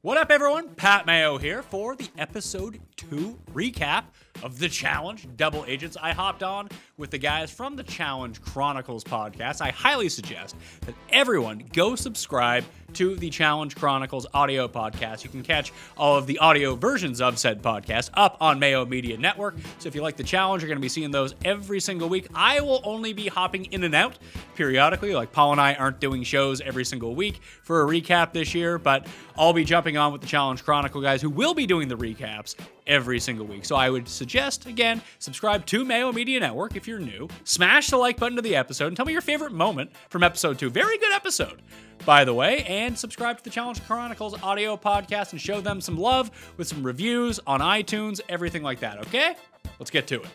What up, everyone? Pat Mayo here for the episode 2 recap of The Challenge Double Agents. I hopped on with the guys from the Challenge Chronicles podcast. I highly suggest that everyone go subscribe to the Challenge Chronicles audio podcast. You can catch all of the audio versions of said podcast up on Mayo Media Network. So if you like the challenge, you're going to be seeing those every single week. I will only be hopping in and out periodically. Like Paul and I aren't doing shows every single week for a recap this year, but I'll be jumping on with the Challenge Chronicle guys who will be doing the recaps every single week. So I would suggest, again, subscribe to Mayo Media Network if you're new. Smash the like button to the episode and tell me your favorite moment from episode 2. Very good episode, by the way. And subscribe to the Challenge Chronicles audio podcast and show them some love with some reviews on iTunes, everything like that, okay? Let's get to it.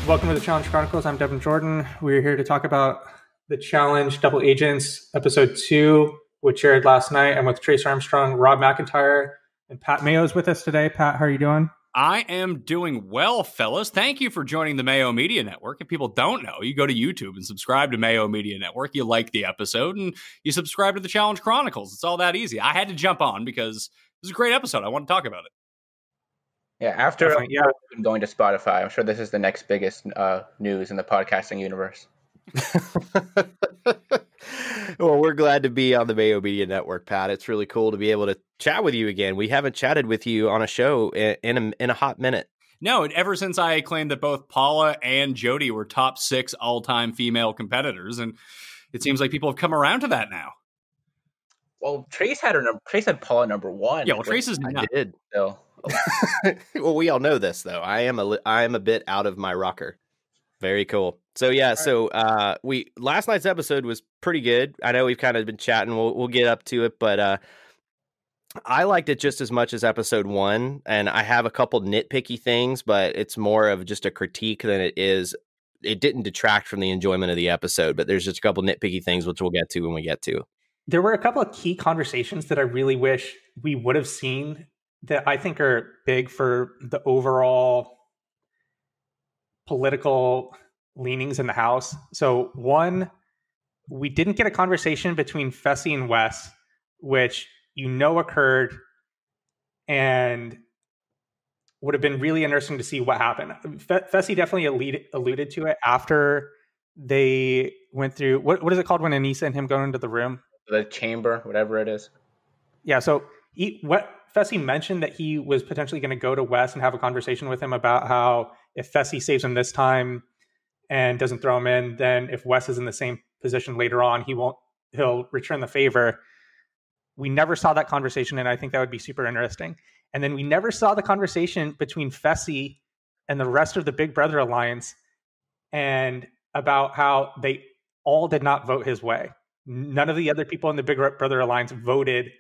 Welcome to the Challenge Chronicles. I'm Devin Jordan. We're here to talk about the Challenge Double Agents, episode 2, which aired last night. I'm with Trace Armstrong, Rob McIntyre, and Pat Mayo's with us today. Pat, how are you doing? I am doing well, fellas. Thank you for joining the Mayo Media Network. If people don't know, you go to YouTube and subscribe to Mayo Media Network. You like the episode and you subscribe to the Challenge Chronicles. It's all that easy. I had to jump on because it was a great episode. I want to talk about it. Yeah, after going to Spotify, I'm sure this is the next biggest news in the podcasting universe. Well, we're glad to be on the Mayo Media Network, Pat. It's really cool to be able to chat with you again. We haven't chatted with you on a show in a hot minute. No, ever since I claimed that both Paula and Jody were top 6 all-time female competitors, and it seems like people have come around to that now. Well, Trace had Paula number 1. Yeah, well, Trace is not. I did. So. Well, we all know this, though. I am a bit out of my rocker. Very cool. So yeah, last night's episode was pretty good. I know we've kind of been chatting. We'll get up to it, but I liked it just as much as episode 1, and I have a couple nitpicky things, but it's more of just a critique than it is. It didn't detract from the enjoyment of the episode, but there's just a couple nitpicky things which we'll get to when we get to. There were a couple of key conversations that I really wish we would have seen that I think are big for the overall political leanings in the House. So one, we didn't get a conversation between Fessy and Wes, which occurred and would have been really interesting to see what happened. Fessy definitely alluded to it after they went through, what is it called when Anissa and him go into the room? The chamber, whatever it is. Yeah, so Fessy mentioned that he was potentially going to go to Wes and have a conversation with him about how if Fessy saves him this time and doesn't throw him in, then if Wes is in the same position later on, he'll return the favor. We never saw that conversation, and I think that would be super interesting. And then we never saw the conversation between Fessy and the rest of the Big Brother Alliance and about how they all did not vote his way. None of the other people in the Big Brother Alliance voted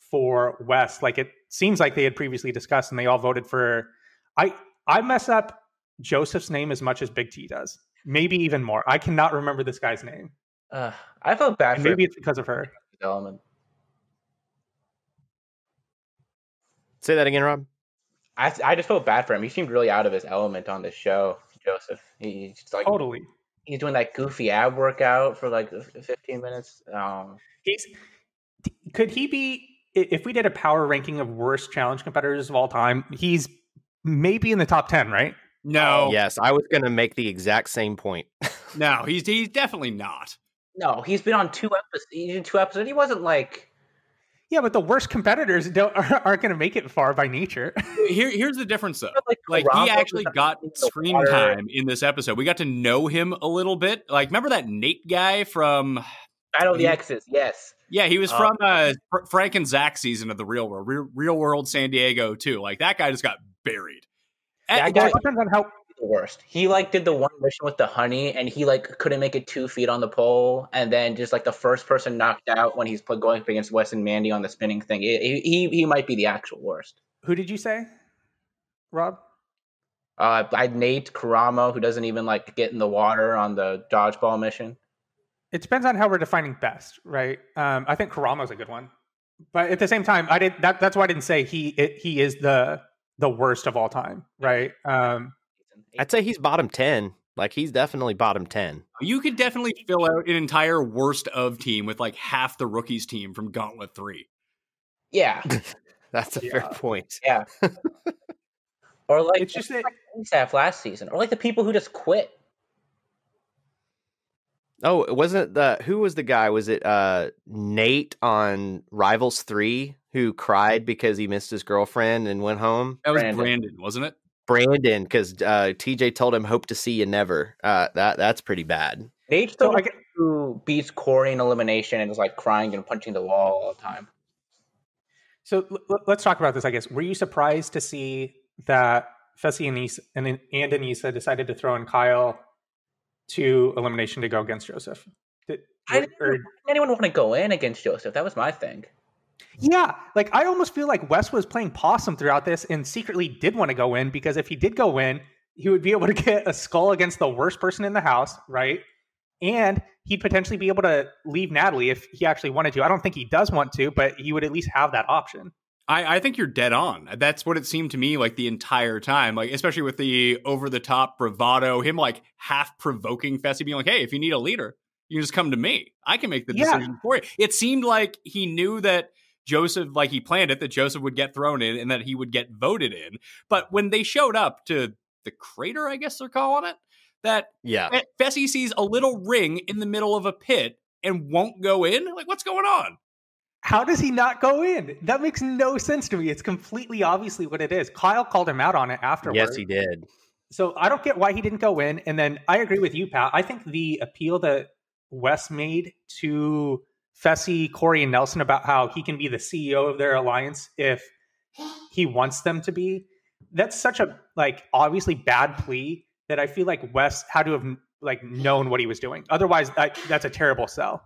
for Wes, like it seems like they had previously discussed, and they all voted for. I mess up Joseph's name as much as Big T does, maybe even more. I cannot remember this guy's name. I felt bad for maybe it's because of her. Element. Say that again, Rob. I just felt bad for him. He seemed really out of his element on the show, Joseph. He's just like totally. He's doing that goofy ab workout for like 15 minutes. Could he be? If we did a power ranking of worst challenge competitors of all time, he's maybe in the top 10, right? No. Yes, I was going to make the exact same point. No, he's definitely not. No, he's been on 2 episodes. He did 2 episodes. He wasn't like. Yeah, but the worst competitors aren't going to make it far by nature. Here's the difference, though. Like he actually got screen time in this episode. We got to know him a little bit. Like, remember that Nate guy from Battle of the Exes? Yes. Yeah, he was from Frank and Zach season of the Real World, Real World San Diego too. Like that guy just got buried. That guy depends on how the worst. He like did the one mission with the honey, and he like couldn't make it 2 feet on the pole, and then just like the first person knocked out when he's going up against Wes and Mandy on the spinning thing. He might be the actual worst. Who did you say, Rob? I Nate Karamo, who doesn't even like get in the water on the dodgeball mission. It depends on how we're defining best, right? I think Karamo's a good one, but at the same time, that's why I didn't say he is the worst of all time, right? I'd say he's bottom 10. Like, he's definitely bottom 10. You could definitely fill out an entire worst of team with like half the rookies team from Gauntlet 3. Yeah. That's a fair point. Yeah. Or like It's just that staff last season, or like the people who just quit. Oh, it wasn't who was the guy? Was it Nate on Rivals 3 who cried because he missed his girlfriend and went home? That was Brandon, wasn't it? Brandon, because TJ told him, "Hope to see you never." That's pretty bad. Nate's the one who beats Corey in elimination and is like crying and punching the wall all the time. So let's talk about this, I guess. Were you surprised to see that Fessy and Anissa decided to throw in Kyle to elimination to go against Joseph? Didn't anyone want to go in against Joseph? That was my thing. Yeah, like I almost feel like Wes was playing possum throughout this and secretly did want to go in, because if he did go in, he would be able to get a skull against the worst person in the house, right? And he'd potentially be able to leave Natalie if he actually wanted to. I don't think he does want to, but he would at least have that option. I think you're dead on. That's what it seemed to me like the entire time, like especially with the over-the-top bravado, him like half provoking Fessy, being like, hey, if you need a leader, you just come to me. I can make the decision for you. It seemed like he knew that Joseph, like he planned it, that Joseph would get thrown in and that he would get voted in. But when they showed up to the crater, I guess they're calling it, that Fessy sees a little ring in the middle of a pit and won't go in. Like, what's going on? How does he not go in? That makes no sense to me. It's completely obviously what it is. Kyle called him out on it afterwards. Yes, he did. So I don't get why he didn't go in. And then I agree with you, Pat. I think the appeal that Wes made to Fessy, Corey, and Nelson about how he can be the CEO of their alliance if he wants them to be, that's such a like obviously bad plea that I feel like Wes had to have like known what he was doing. Otherwise, that's a terrible sell.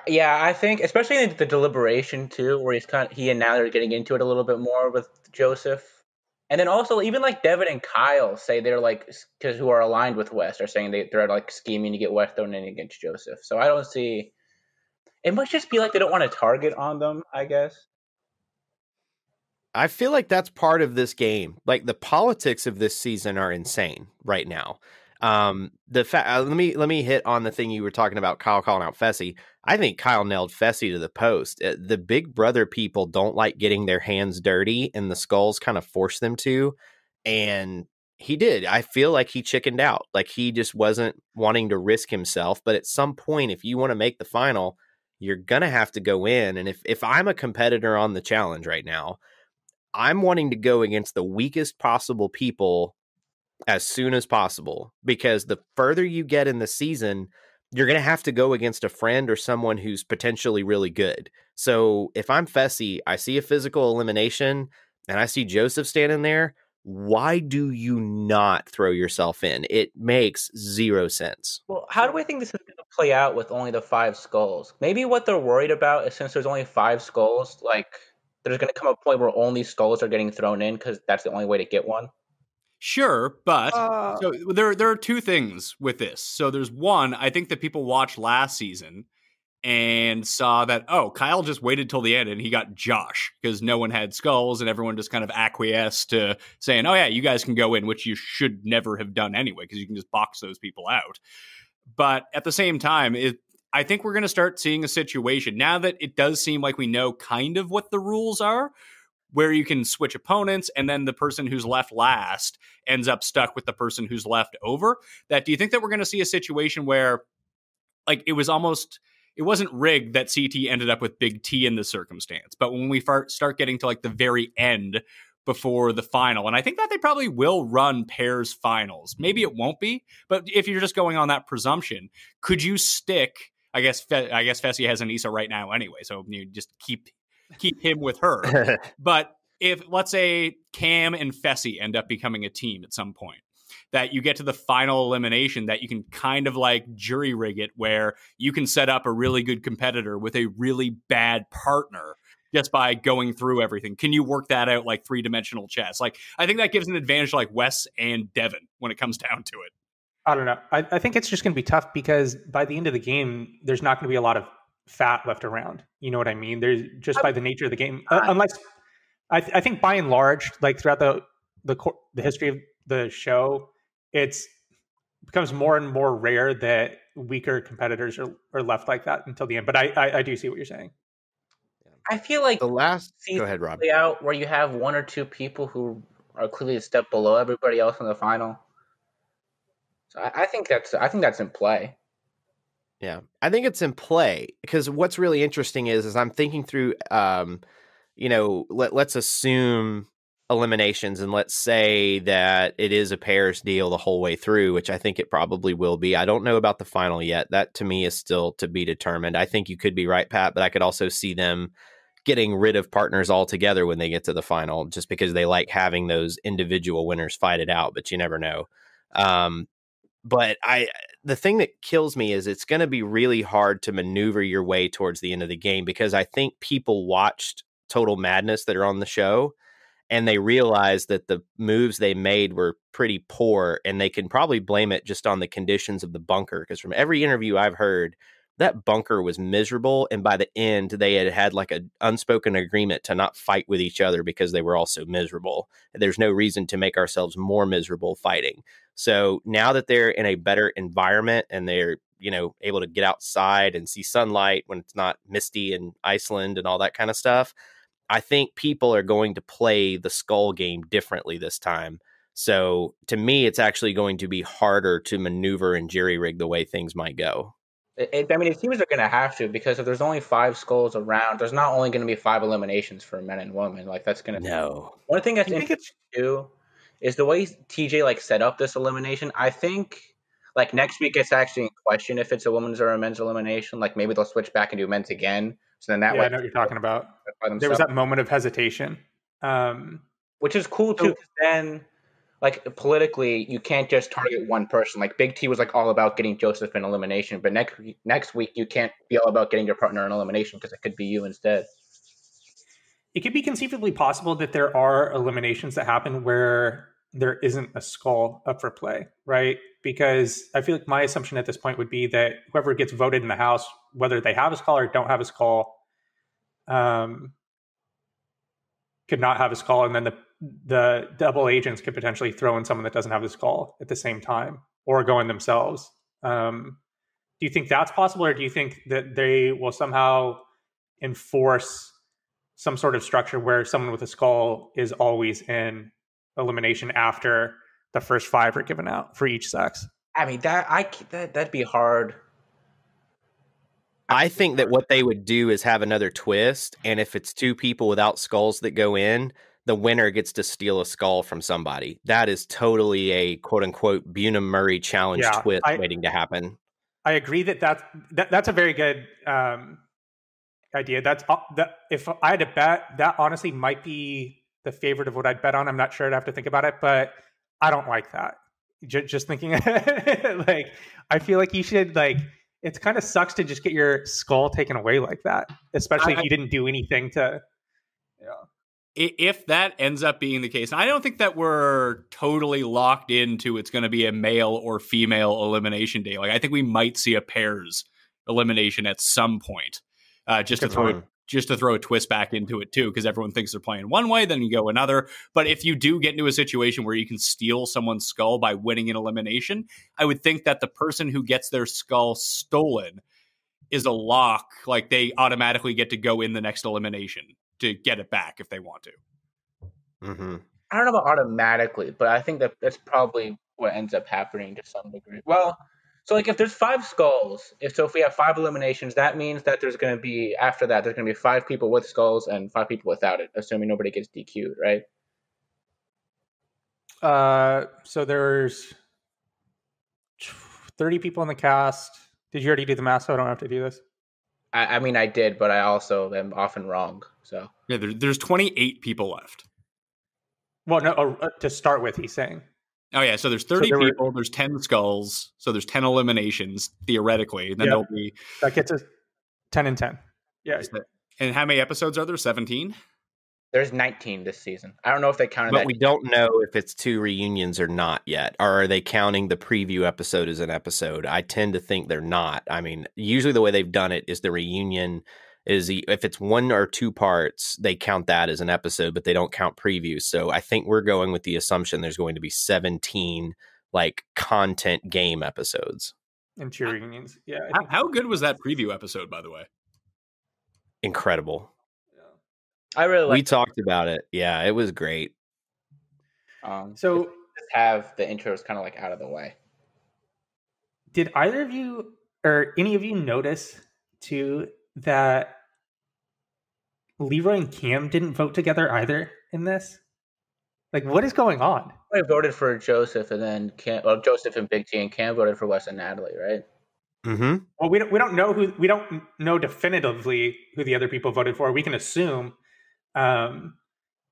Yeah, I think especially in the deliberation too, where he and Natalie are getting into it a little bit more with Joseph, and then also even like Devin and Kyle say they're like, because who are aligned with Wes are saying they're like scheming to get Wes thrown in against Joseph. So I don't see. It must just be like they don't want a target on them, I guess. I feel like that's part of this game. Like the politics of this season are insane right now. Let me hit on the thing you were talking about, Kyle calling out Fessy. I think Kyle nailed Fessy to the post. The Big Brother people don't like getting their hands dirty, and the Skulls kind of force them to. And he did. I feel like he chickened out. Like he just wasn't wanting to risk himself. But at some point, if you want to make the final, you're going to have to go in. And if I'm a competitor on the challenge right now, I'm wanting to go against the weakest possible people as soon as possible, because the further you get in the season, you're going to have to go against a friend or someone who's potentially really good. So if I'm Fessy, I see a physical elimination and I see Joseph standing there, why do you not throw yourself in? It makes zero sense. Well, how do I think this is going to play out with only the 5 skulls? Maybe what they're worried about is since there's only 5 skulls, like there's going to come a point where only skulls are getting thrown in because that's the only way to get one. Sure, but so there are two things with this. So there's one, I think that people watched last season and saw that, oh, Kyle just waited till the end and he got Josh because no one had skulls and everyone just kind of acquiesced to saying, oh yeah, you guys can go in, which you should never have done anyway because you can just box those people out. But at the same time, I think we're going to start seeing a situation now that it does seem like we know kind of what the rules are, where you can switch opponents and then the person who's left last ends up stuck with the person who's left over. Do you think that we're going to see a situation where like it wasn't rigged that CT ended up with Big T in the circumstance, but when we start getting to like the very end before the final, and I think that they probably will run pairs finals. Maybe it won't be, but if you're just going on that presumption, could you stick, I guess Fessy has Anissa right now anyway, so you just keep him with her. But if, let's say, Cam and Fessy end up becoming a team at some point, that you get to the final elimination, that you can kind of like jury rig it where you can set up a really good competitor with a really bad partner just by going through everything. Can you work that out like 3-dimensional chess? Like, I think that gives an advantage to like Wes and Devin when it comes down to it. I don't know. I think it's just going to be tough because by the end of the game, there's not going to be a lot of fat left around. You know what I mean? There's just by the nature of the game, unless I think by and large, like throughout the history of the show, it's becomes more and more rare that weaker competitors are left like that until the end. But I do see what you're saying. I feel like The last, seasons go ahead, Rob. play out where you have one or two people who are clearly a step below everybody else in the final. So I think that's in play. Yeah, I think it's in play because what's really interesting is I'm thinking through, let's assume eliminations and let's say that it is a pairs deal the whole way through, which I think it probably will be. I don't know about the final yet. That to me is still to be determined. I think you could be right, Pat, but I could also see them getting rid of partners altogether when they get to the final just because they like having those individual winners fight it out, but you never know. But the thing that kills me is it's going to be really hard to maneuver your way towards the end of the game because I think people watched Total Madness that are on the show and they realized that the moves they made were pretty poor and they can probably blame it just on the conditions of the bunker. Because from every interview I've heard, that bunker was miserable. And by the end, they had like an unspoken agreement to not fight with each other because they were all so miserable. There's no reason to make ourselves more miserable fighting. So now that they're in a better environment and they're, able to get outside and see sunlight when it's not misty in Iceland and all that kind of stuff, I think people are going to play the skull game differently this time. So to me, it's actually going to be harder to maneuver and jury rig the way things might go. It seems they're going to have to because if there's only 5 skulls around, there's not only going to be 5 eliminations for men and women. Like that's going to no. One thing that's interesting too is the way TJ set up this elimination. I think next week it's actually in question if it's a women's or a men's elimination. Like maybe they'll switch back and do men's again. So then that way, I know what you're talking about. There was that moment of hesitation, which is cool too. Because then, politically, you can't just target one person. Like Big T was all about getting Joseph in elimination, but next week you can't be all about getting your partner in elimination because it could be you instead. It could be conceivably possible that there are eliminations that happen where there isn't a skull up for play, right? Because I feel like my assumption at this point would be that whoever gets voted in the House, whether they have a skull or don't have a skull, could not have a skull, and then the double agents could potentially throw in someone that doesn't have a skull at the same time, or go in themselves. Do you think that's possible, or do you think that they will somehow enforce some sort of structure where someone with a skull is always in elimination after the first 5 are given out for each sex? I mean, that'd be hard. I think that what they would do is have another twist, and if it's 2 people without skulls that go in, the winner gets to steal a skull from somebody. That is totally a quote-unquote Bunham Murray challenge twist waiting to happen. I agree that's a very good idea. If I had to bet, that honestly might be the favorite of what I'd bet on. I'm not sure. I'd have to think about it, but I don't like that. Just thinking, I feel like you should it kind of sucks to just get your skull taken away like that, especially if you didn't do anything to. If that ends up being the case, and I don't think that we're totally locked into it's going to be a male or female elimination day. I think we might see a pairs elimination at some point, just to throw a twist back into it too, because everyone thinks they're playing one way, then you go another. But if you do get into a situation where you can steal someone's skull by winning an elimination, I would think that the person who gets their skull stolen is a lock. They automatically get to go in the next elimination to get it back if they want to. Mm-hmm. I don't know about automatically, but I think that's probably what ends up happening to some degree. Well, so if there's 5 skulls, if we have 5 eliminations, that means that there's going to be, after that, there's going to be 5 people with skulls and 5 people without it, assuming nobody gets DQ'd, right? So there's 30 people in the cast. Did you already do the math, so I don't have to do this? I mean, I did, but I also am often wrong. So yeah, there's 28 people left. Well, no, to start with, he's saying. Oh yeah, so there's 30 people. There's 10 skulls, so there's 10 eliminations theoretically. And then there'll be that gets us 10 and 10. Yeah. And how many episodes are there? 17. There's 19 this season. I don't know if they counted. But we don't know if it's 2 reunions or not yet. Or are they counting the preview episode as an episode? I tend to think they're not. I mean, usually the way they've done it is the reunion is if it's 1 or 2 parts, they count that as an episode, but they don't count previews. So I think we're going with the assumption there's going to be 17 like content game episodes. And cheer reunions. Yeah. How good was that preview episode, by the way? Incredible. I really We like talked about it. Yeah, it was great. So just have the intros kind of like out of the way. did either of you or any of you notice too that Leroy and Cam didn't vote together either in this? Like, what is going on? I voted for Joseph, and then Joseph and Big T, and Cam voted for Wes and Natalie, right? Mm-hmm. Well, we don't know definitively who the other people voted for. We can assume. Well,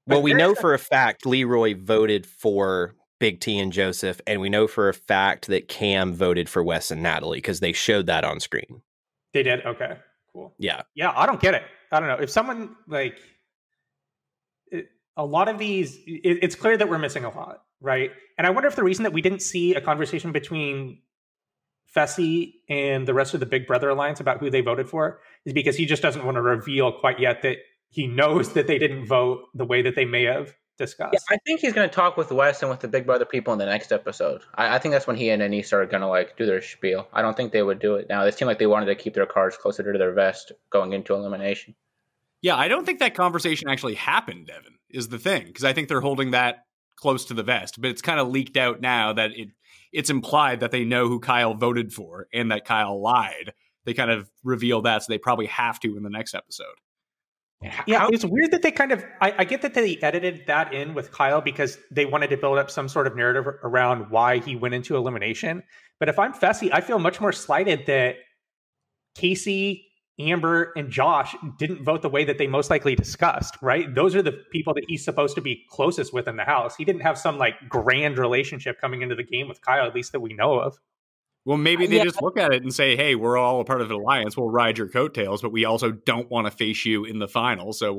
we know for a fact Leroy voted for Big T and Joseph, and we know for a fact that Cam voted for Wes and Natalie because they showed that on screen. They did? Okay, cool. Yeah. Yeah, I don't get it. I don't know. If someone, like, a lot of these, it's clear that we're missing a lot, right? And I wonder if the reason that we didn't see a conversation between Fessy and the rest of the Big Brother Alliance about who they voted for is because he just doesn't want to reveal quite yet that he knows that they didn't vote the way that they may have discussed. Yeah, I think he's going to talk with Wes and with the Big Brother people in the next episode. I think that's when he and Anise are going to like do their spiel. I don't think they would do it now. They seem like they wanted to keep their cards closer to their vest going into elimination. Yeah, I don't think that conversation actually happened, Devin, is the thing, because I think they're holding that close to the vest. But it's kind of leaked out now that it's implied that they know who Kyle voted for and that Kyle lied. They kind of reveal that, so they probably have to in the next episode. Yeah, it's weird that they kind of... I get that they edited that in with Kyle because they wanted to build up some sort of narrative around why he went into elimination. But if I'm Fessy, I feel much more slighted that Casey, Amber, and Josh didn't vote the way that they most likely discussed, right? Those are the people that he's supposed to be closest with in the house. He didn't have some like grand relationship coming into the game with Kyle, at least that we know of. Well, maybe they just look at it and say, hey, we're all a part of an alliance. We'll ride your coattails, but we also don't want to face you in the final. So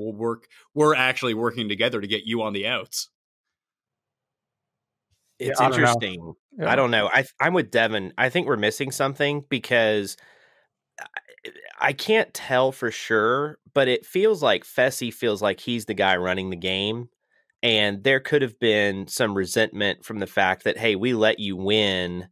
we're actually working together to get you on the outs. It's interesting. I don't know. I'm with Devin. I think we're missing something because I can't tell for sure, but it feels like Fessy feels like he's the guy running the game. And there could have been some resentment from the fact that, hey, we let you win.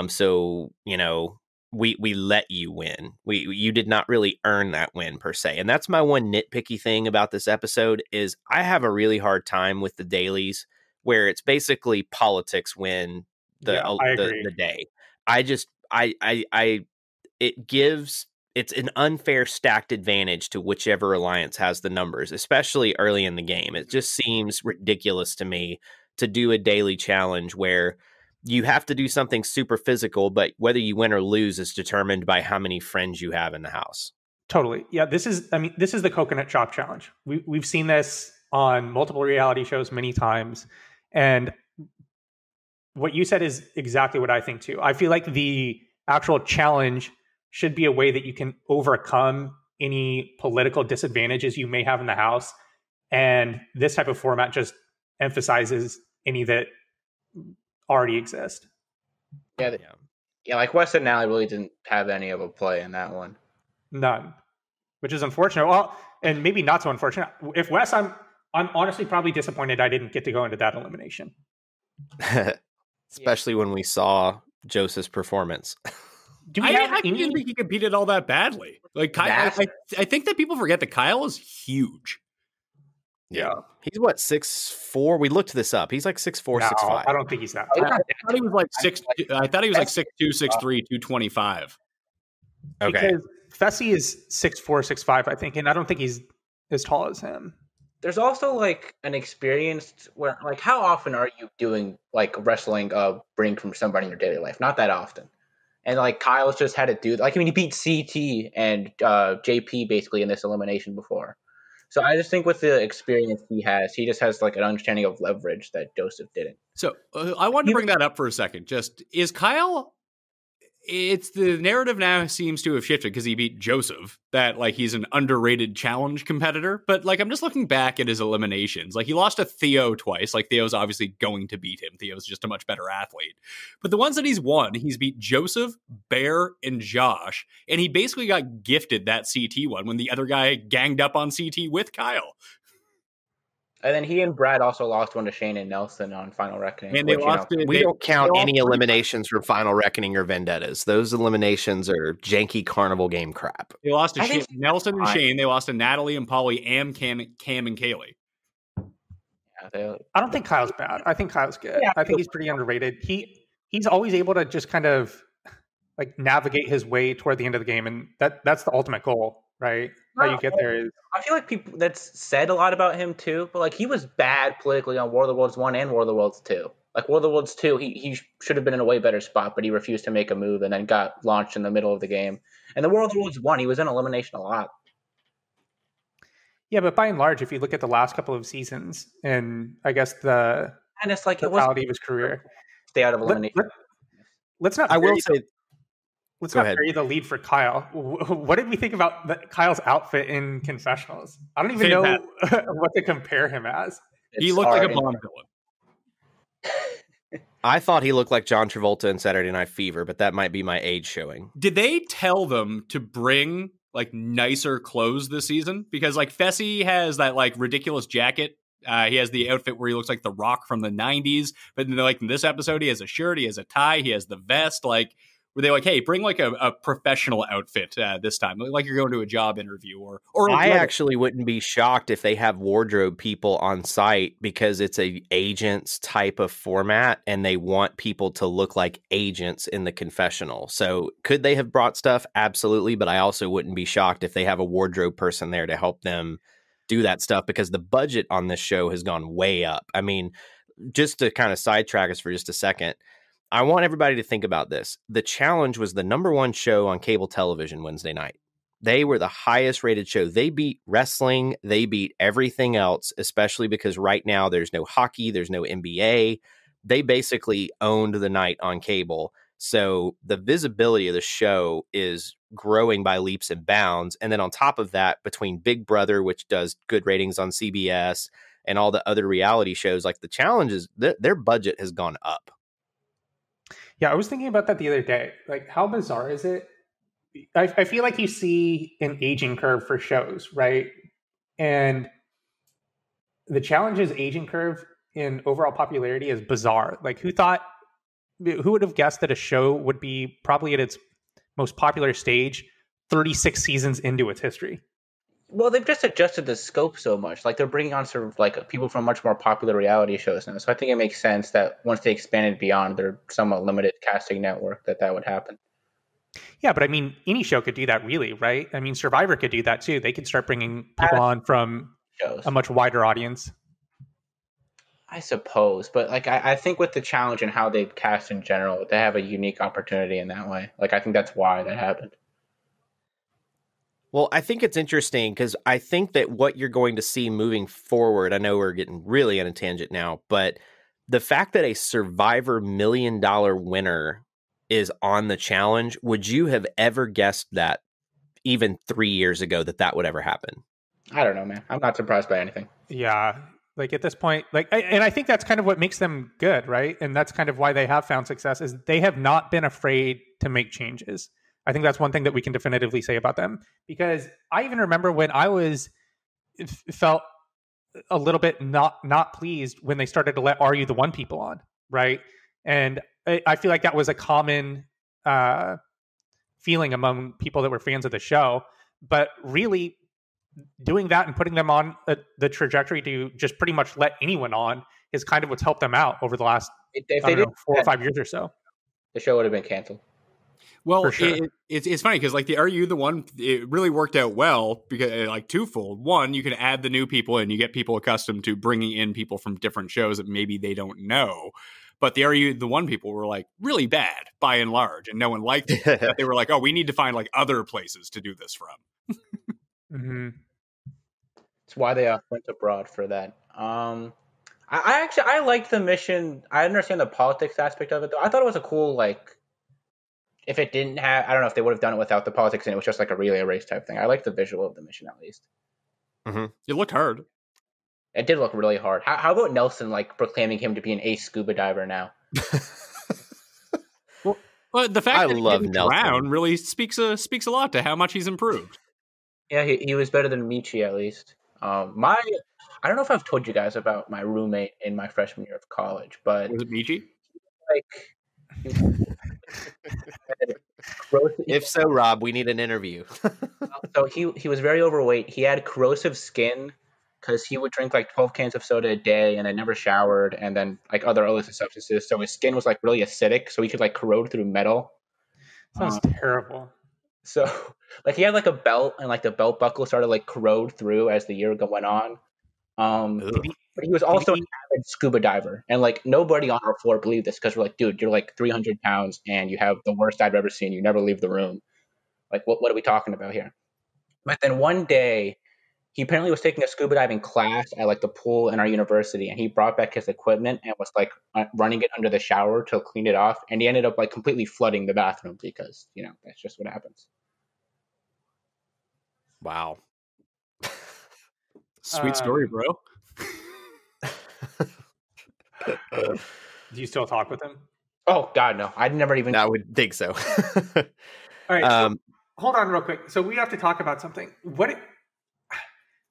So, you know, we let you win. You did not really earn that win per se. And that's my one nitpicky thing about this episode is I have a really hard time with the dailies where it's basically politics win the day. It's an unfair stacked advantage to whichever alliance has the numbers, especially early in the game. It just seems ridiculous to me to do a daily challenge where you have to do something super physical, but whether you win or lose is determined by how many friends you have in the house. Totally. Yeah, this is the coconut chop challenge. We've seen this on multiple reality shows many times. And what you said is exactly what I think too. I feel like the actual challenge should be a way that you can overcome any political disadvantages you may have in the house. And this type of format just emphasizes any that already exist. Yeah, like Wes and Natalie really didn't have any of a play in that one. None, which is unfortunate. Well, and maybe not so unfortunate. If Wes, I'm honestly probably disappointed I didn't get to go into that elimination. Especially when we saw Joseph's performance. I didn't think he competed all that badly. Like Kyle, I think that people forget that Kyle is huge. Yeah. He's what, 6'4"? We looked this up. He's like 6'4", 6'5". I don't think he's that. I thought he was like 6'2", 6'2", 6'3", 225. Okay. Because Fessy is 6'4", 6'5", I think, and I don't think he's as tall as him. There's also like an experience where, like, how often are you doing like wrestling bring from somebody in your daily life? Not that often. And like Kyle's just had to do like, I mean, he beat CT and JP basically in this elimination before. So I just think with the experience he just has like an understanding of leverage that Joseph didn't. So I wanted to bring that up for a second. Just is Kyle? It's the narrative now seems to have shifted because he beat Joseph, that like he's an underrated challenge competitor. But like I'm just looking back at his eliminations. Like he lost to Theo twice. Like Theo's obviously going to beat him. Theo's just a much better athlete. But the ones that he's won, he's beat Joseph, Bear, and Josh. And he basically got gifted that CT one when the other guy ganged up on CT with Kyle. And then he and Brad also lost one to Shane and Nelson on Final Reckoning. And they lost it. We don't count any eliminations from Final Reckoning or Vendettas. Those eliminations are janky carnival game crap. They lost to Nelson and Shane. They lost to Natalie and Polly, Cam and Kaylee. Yeah, I don't think Kyle's bad. I think Kyle's good. Yeah, I think he's pretty underrated. He's always able to just kind of like navigate his way toward the end of the game, and that's the ultimate goal, right? How you get there is. I feel like people that's said a lot about him too, but like he was bad politically on War of the Worlds 1 and War of the Worlds 2. Like War of the Worlds 2, he should have been in a way better spot, but he refused to make a move and then got launched in the middle of the game. And the War of the Worlds 1, he was in elimination a lot. Yeah, but by and large, if you look at the last couple of seasons, and I guess the and it's like totality of his career, stay out of elimination. Let's not. I will say. Let's not bury the lead for Kyle. What did we think about Kyle's outfit in confessionals? I don't even know what to compare him as. He looked like a Bond villain. I thought he looked like John Travolta in Saturday Night Fever, but that might be my age showing. Did they tell them to bring like nicer clothes this season? Because like Fessy has that like ridiculous jacket. He has the outfit where he looks like The Rock from the 90s. But then, like in this episode, he has a shirt, he has a tie, he has the vest. Like, were they like, hey, bring like a professional outfit this time, like you're going to a job interview or I actually wouldn't be shocked if they have wardrobe people on site because it's a agents type of format and they want people to look like agents in the confessional. So could they have brought stuff? Absolutely. But I also wouldn't be shocked if they have a wardrobe person there to help them do that stuff because the budget on this show has gone way up. I mean, just to kind of sidetrack us for just a second, I want everybody to think about this. The Challenge was the #1 show on cable television Wednesday night. They were the highest rated show. They beat wrestling. They beat everything else, especially because right now there's no hockey. There's no NBA. They basically owned the night on cable. So the visibility of the show is growing by leaps and bounds. And then on top of that, between Big Brother, which does good ratings on CBS, and all the other reality shows, like the Challenges, their budget has gone up. Yeah, I was thinking about that the other day. Like, how bizarre is it? I feel like you see an aging curve for shows, right? And the Challenge's aging curve in overall popularity is bizarre. Like, who would have guessed that a show would be probably at its most popular stage 36 seasons into its history? Well, they've just adjusted the scope so much. Like, they're bringing on sort of like people from much more popular reality shows now. So I think it makes sense that once they expanded beyond their somewhat limited casting network, that would happen. Yeah, but I mean, any show could do that, really, right? I mean, Survivor could do that too. They could start bringing people on from shows. A much wider audience. I suppose, but like I think with the Challenge and how they cast in general, they have a unique opportunity in that way. Like I think that's why that happened. Well, I think it's interesting because I think that what you're going to see moving forward, I know we're getting really on a tangent now, but the fact that a Survivor $1 million winner is on the Challenge, would you have ever guessed that even 3 years ago that would ever happen? I don't know, man. I'm not surprised by anything. Yeah. Like at this point, and I think that's kind of what makes them good, right? And that's kind of why they have found success is they have not been afraid to make changes. I think that's one thing that we can definitively say about them, because I even remember when I felt a little bit not pleased when they started to let Are You the One people on, right? And I feel like that was a common feeling among people that were fans of the show. But really, doing that and putting them on the trajectory to just pretty much let anyone on is kind of what's helped them out over the last 4 or 5 years or so. The show would have been canceled. Well, sure. It's funny because like the Are You the One, it really worked out well because like twofold. One, you can add the new people and you get people accustomed to bringing in people from different shows that maybe they don't know. But the Are You the One people were like really bad by and large, and no one liked it. But they were like, oh, we need to find like other places to do this from. Mm-hmm. That's why they went abroad for that. I liked the mission. I understand the politics aspect of it, though. I thought it was a cool, like, if it didn't have, I don't know if they would have done it without the politics and it was just like a relay race type thing. I liked the visual of the mission at least. Mm-hmm. It looked hard. It did look really hard. How about Nelson like proclaiming him to be an ace scuba diver now? Well, the fact that he didn't drown really speaks a lot to how much he's improved. Yeah, he was better than Michi at least. I don't know if I've told you guys about my roommate in my freshman year of college, but Was it Michi? like, he had corrosive, If so, Rob, we need an interview. so he was very overweight. He had corrosive skin because he would drink like 12 cans of soda a day and then never showered, and then like other illicit substances. So his skin was like really acidic, so he could like corrode through metal. Sounds terrible. So like he had like a belt, and like the belt buckle started like corrode through as the year went on. But he was also an avid scuba diver, and like nobody on our floor believed this because we're like, dude, you're like 300 pounds and you have the worst I've ever seen. You never leave the room. Like, what are we talking about here? But then one day, he apparently was taking a scuba diving class at like the pool in our university, and he brought back his equipment and was like running it under the shower to clean it off, and he ended up like completely flooding the bathroom because that's just what happens. Wow. Sweet story, bro. Do you still talk with him? Oh God, no! I'd never even. I would think so. All right. So hold on real quick. So we have to talk about something.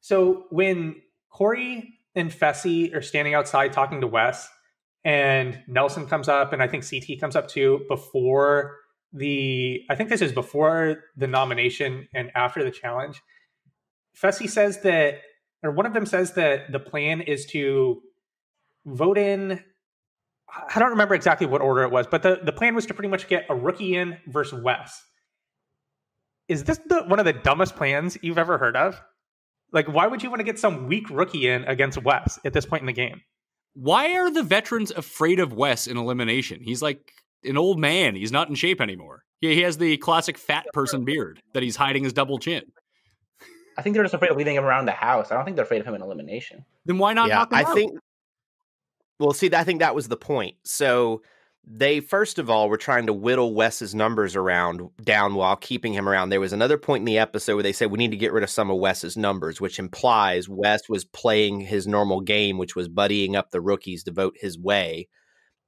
So when Corey and Fessy are standing outside talking to Wes, and Nelson comes up, and I think CT comes up too, I think this is before the nomination and after the challenge, Fessy says that, or one of them says that the plan is to vote in, I don't remember exactly what order it was, but the plan was to pretty much get a rookie in versus Wes. Is this one of the dumbest plans you've ever heard of? Like, why would you want to get some weak rookie in against Wes at this point in the game? Why are the veterans afraid of Wes in elimination? He's like an old man. He's not in shape anymore. He has the classic fat person beard that he's hiding his double chin. I think they're just afraid of leaving him around the house. I don't think they're afraid of him in elimination. Then why not knock him out? Well, see, I think that was the point. So they, first of all, were trying to whittle Wes's numbers down while keeping him around. There was another point in the episode where they said, we need to get rid of some of Wes's numbers, which implies Wes was playing his normal game, which was buddying up the rookies to vote his way.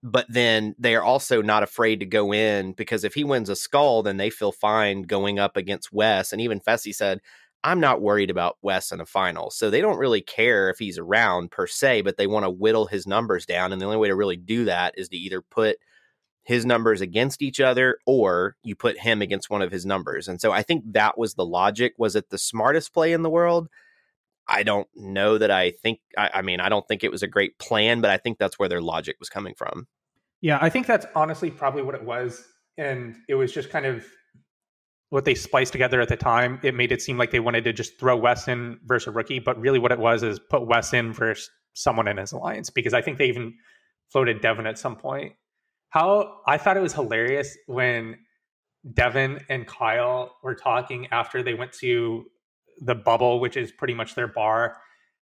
But then they are also not afraid to go in, because if he wins a skull, then they feel fine going up against Wes. And even Fessy said, I'm not worried about Wes in a final. So they don't really care if he's around per se, but they want to whittle his numbers down. And the only way to really do that is to either put his numbers against each other, or you put him against one of his numbers. And so I think that was the logic. Was it the smartest play in the world? I don't know that I don't think it was a great plan, but I think that's where their logic was coming from. Yeah, I think that's honestly probably what it was. And it was just kind of what they spliced together at the time. It made it seem like they wanted to just throw Wes in versus a rookie, but really what it was is put Wes in versus someone in his alliance, because I think they even floated Devin at some point. How I thought it was hilarious when Devin and Kyle were talking after they went to the bubble, which is pretty much their bar,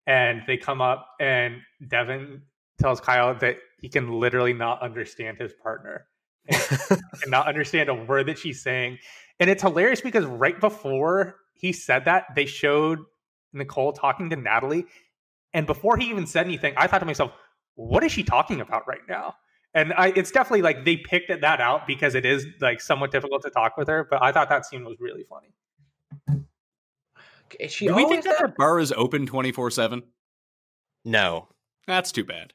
and they come up and Devin tells Kyle that he can literally not understand his partner and not understand a word that she's saying. And it's hilarious because right before he said that, they showed Nicole talking to Natalie. And before he even said anything, I thought to myself, what is she talking about right now? And it's definitely like they picked that out because it is like somewhat difficult to talk with her. But I thought that scene was really funny. Do we think that bar is open 24/7? No. That's too bad.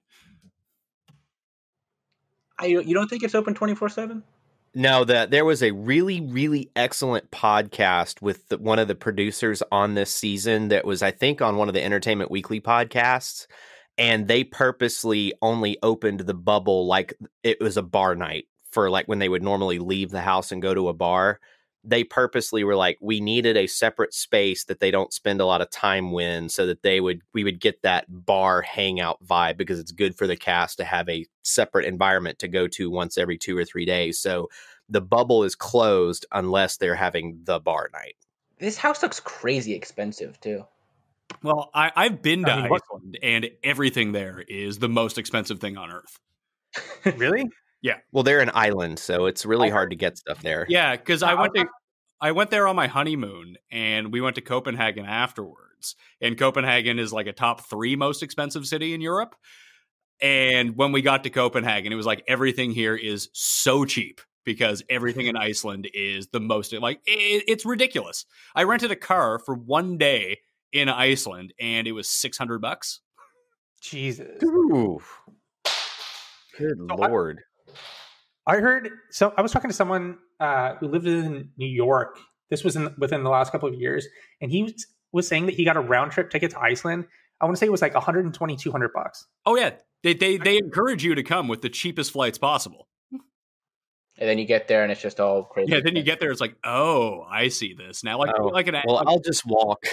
You don't think it's open 24/7? No, there was a really, really excellent podcast with one of the producers on this season that was, I think, on one of the Entertainment Weekly podcasts. And they purposely only opened the bubble like it was a bar night for like when they would normally leave the house and go to a bar. They purposely were like, we needed a separate space that they don't spend a lot of time in, so that we would get that bar hangout vibe, because it's good for the cast to have a separate environment to go to once every 2 or 3 days. So the bubble is closed unless they're having the bar night. This house looks crazy expensive too. Well, I've been to Iceland, and everything there is the most expensive thing on earth. Really? Yeah. Well, they're an island, so it's really hard to get stuff there. Yeah, because I went there on my honeymoon, and we went to Copenhagen afterwards. And Copenhagen is like a top 3 most expensive city in Europe. And when we got to Copenhagen, it was like everything here is so cheap, because everything in Iceland is the most, like, it's ridiculous. I rented a car for one day in Iceland, and it was $600. Jesus. Ooh. Good Lord. I heard, so I was talking to someone who lived in New York. This was within the last couple of years. And he was saying that he got a round trip ticket to Iceland. I want to say it was like $120, $200. Oh yeah. They encourage you to come with the cheapest flights possible. And then you get there and it's just all crazy. Yeah, then you get there, it's like, oh, I see this now. I'll just walk.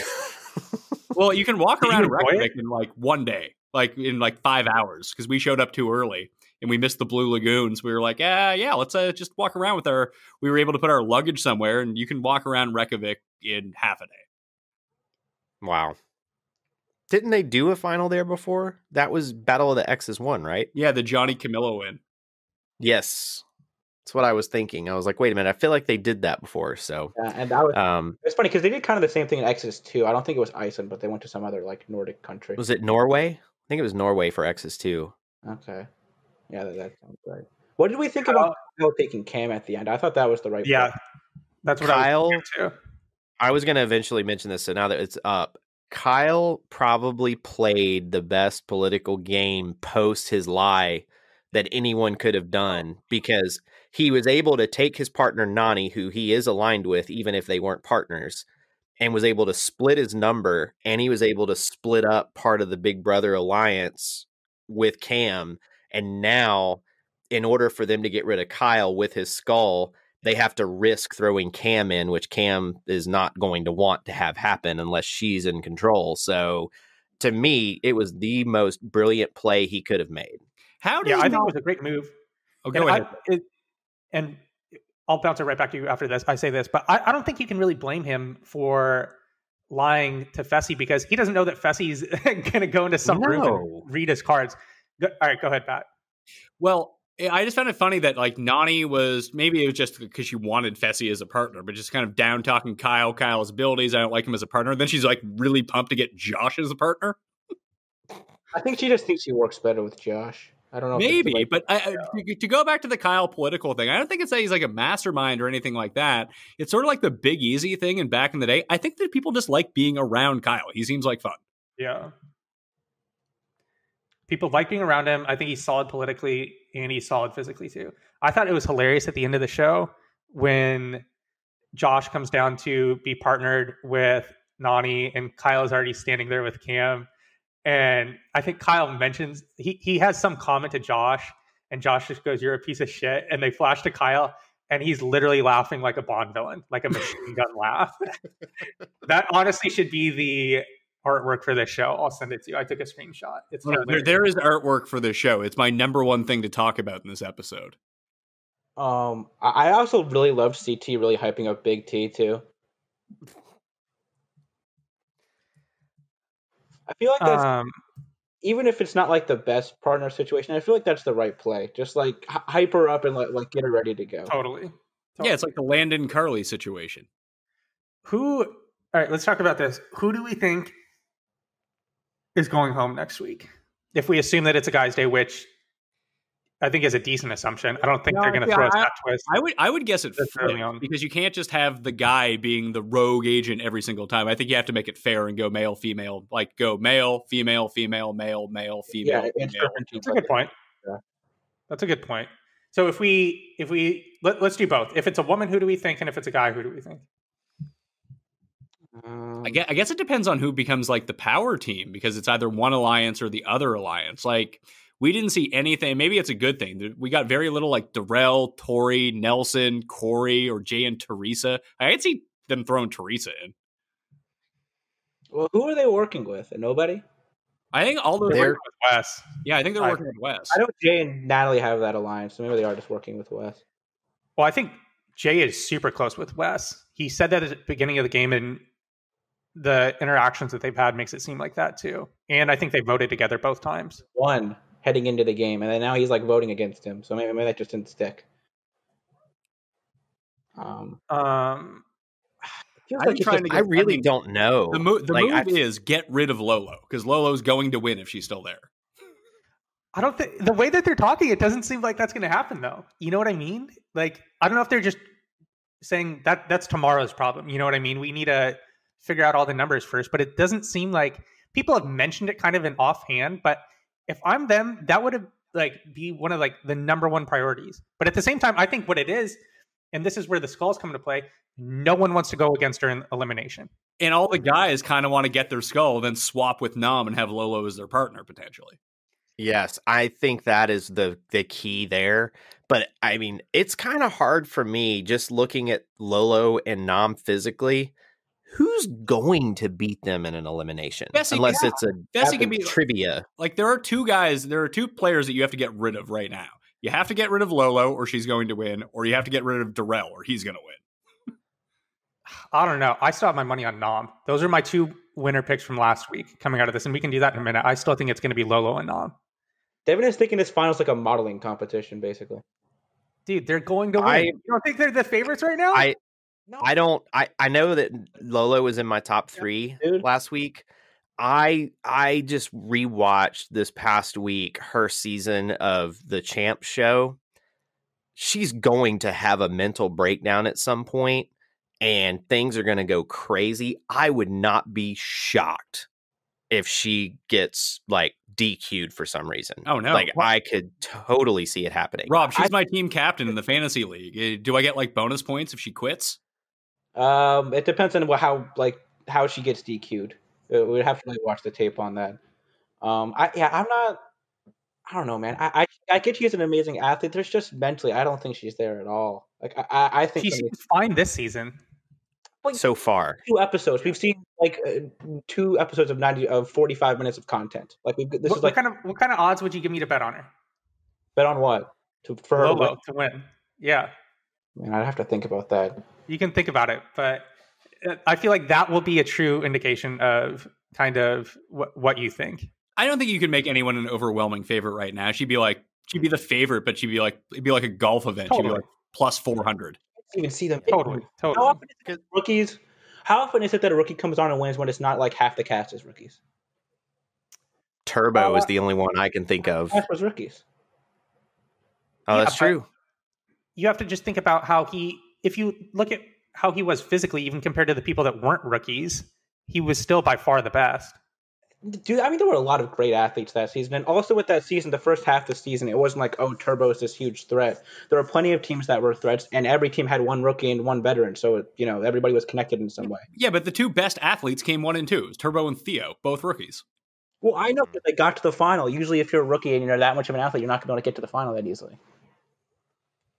Well, you can walk around enjoy Reykjavik in like one day, like in like 5 hours, because we showed up too early and we missed the Blue Lagoons. We were like, yeah, let's just walk around we were able to put our luggage somewhere, and you can walk around Reykjavik in half a day. Wow. Didn't they do a final there before? That was Battle of the X's 1, right? Yeah, the Johnny Camillo win. Yes. That's what I was thinking. I was like, wait a minute, I feel like they did that before. So yeah, and that was it's funny because they did kind of the same thing in Exodus 2. I don't think it was Iceland, but they went to some other like Nordic country. Was it Norway? I think it was Norway for Exodus 2. Okay. Yeah, that sounds right. What did we think about Kyle taking Cam at the end? I thought that was the right Yeah, play. that's what Kyle, I was thinking too. I was going to eventually mention this, so now that it's up, Kyle probably played the best political game post his lie that anyone could have done, because he was able to take his partner Nani, who he is aligned with, even if they weren't partners, and was able to split his number, and he was able to split up part of the Big Brother alliance with Cam. And now, in order for them to get rid of Kyle with his skull, they have to risk throwing Cam in, which Cam is not going to want to have happen unless she's in control. So to me, it was the most brilliant play he could have made. I think it was a great move. Oh, go ahead. And I'll bounce it right back to you after this. I say this, but I don't think you can really blame him for lying to Fessy, because he doesn't know that Fessy's going to go into some room and read his cards. All right, go ahead, Pat. Well, I just found it funny that like Nani maybe it was just because she wanted Fessy as a partner, but just kind of down talking Kyle's abilities. I don't like him as a partner. Then she's like really pumped to get Josh as a partner. I think she just thinks she works better with Josh. I don't know. Maybe, but to go back to the Kyle political thing, I don't think it's that he's like a mastermind or anything like that. It's sort of like the Big Easy thing. And back in the day, I think that people just like being around Kyle. He seems like fun. Yeah. People like being around him. I think he's solid politically and he's solid physically too. I thought it was hilarious at the end of the show when Josh comes down to be partnered with Nani and Kyle is already standing there with Cam. And I think Kyle mentions, he has some comment to Josh, and Josh just goes, "You're a piece of shit." And they flash to Kyle, and he's literally laughing like a Bond villain, like a machine gun laugh. That honestly should be the artwork for this show. I'll send it to you. I took a screenshot. It's there is artwork for this show. It's my number one thing to talk about in this episode. I also really loved CT really hyping up Big T too. I feel like that's, even if it's not like the best partner situation, I feel like that's the right play. Just like hype her up and like get her ready to go. Totally. Yeah, it's like the Landon Carly situation. All right, let's talk about this. Who do we think is going home next week? If we assume that it's a guy's day, which I think is a decent assumption. I don't think they're going to throw us that twist. I would guess it fair, because you can't just have the guy being the rogue agent every single time. I think you have to make it fair and go male, female, like go male, female, female, male, male, female. Yeah, that's a good point. Yeah. That's a good point. So if we let's do both. If it's a woman, who do we think? And if it's a guy, who do we think? I guess it depends on who becomes like the power team, because it's either one alliance or the other alliance. Like, we didn't see anything. Maybe it's a good thing. We got very little like Darrell, Tori, Nelson, Corey, or Jay and Teresa. I could see them throwing Teresa in. Well, who are they working with? Nobody? I think all those they're working with Wes. Yeah, I think they're working with Wes. I know Jay and Natalie have that alliance, so maybe they are just working with Wes. Well, I think Jay is super close with Wes. He said that at the beginning of the game, and the interactions that they've had makes it seem like that too. And I think they voted together both times. One heading into the game, and then now he's like voting against him. So maybe that just didn't stick. I really don't know. The move is get rid of Lolo, because Lolo's going to win if she's still there. I don't think the way that they're talking, it doesn't seem like that's going to happen though. You know what I mean? Like, I don't know if they're just saying that that's tomorrow's problem. You know what I mean? We need to figure out all the numbers first, but it doesn't seem like people have mentioned it kind of in offhand. But if I'm them, that would have be one of the number one priorities. But at the same time, I think what it is, and this is where the skulls come into play, no one wants to go against her in elimination. And all the guys kind of want to get their skull, then swap with Nam and have Lolo as their partner potentially. Yes, I think that is the key there. But I mean, it's kind of hard for me just looking at Lolo and Nam physically. Who's going to beat them in an elimination? Unless it's can be trivia. Like there are two players that you have to get rid of right now. You have to get rid of Lolo or she's going to win, or you have to get rid of Darrell or he's going to win. I don't know. I still have my money on Nam. Those are my two winner picks from last week coming out of this, and we can do that in a minute. I still think it's going to be Lolo and Nam. Devin is thinking this final's like a modeling competition, basically. Dude, they're going to win. You don't think they're the favorites right now? I don't. I know that Lolo was in my top 3 last week. I just rewatched this past week her season of the Champ Show. She's going to have a mental breakdown at some point, and things are going to go crazy. I would not be shocked if she gets DQ'd for some reason. Oh no. I could totally see it happening. Rob, she's my team captain in the fantasy league. Do I get bonus points if she quits? It depends on how she gets DQ'd. We'd have to watch the tape on that. I don't know, man. I get she's an amazing athlete. There's just mentally, I don't think she's there at all. I think she's fine this season. So far, 2 episodes. We've seen 2 episodes of 45 minutes of content. What kind of odds would you give me to bet on her? Bet on what? For her Lolo to win. Yeah. Man, I'd have to think about that. You can think about it, but I feel like that will be a true indication of kind of what you think. I don't think you can make anyone an overwhelming favorite right now. She'd be the favorite, but it'd be like a golf event. Totally. She'd be plus 400. Even see them totally. How often is it rookies? How often is it that a rookie comes on and wins when it's not half the cast is rookies? Turbo is the only one I can think of. Half was rookies. Oh, that's true. You have to just think about if you look at how he was physically, even compared to the people that weren't rookies, he was still by far the best. Dude, I mean, there were a lot of great athletes that season. And also with that season, the first half of the season, it wasn't Turbo is this huge threat. There were plenty of teams that were threats, and every team had one rookie and one veteran. So, everybody was connected in some way. Yeah, but the 2 best athletes came 1 and 2. It was Turbo and Theo, both rookies. Well, I know that they got to the final. Usually if you're a rookie and you're that much of an athlete, you're not going to be able to get to the final that easily.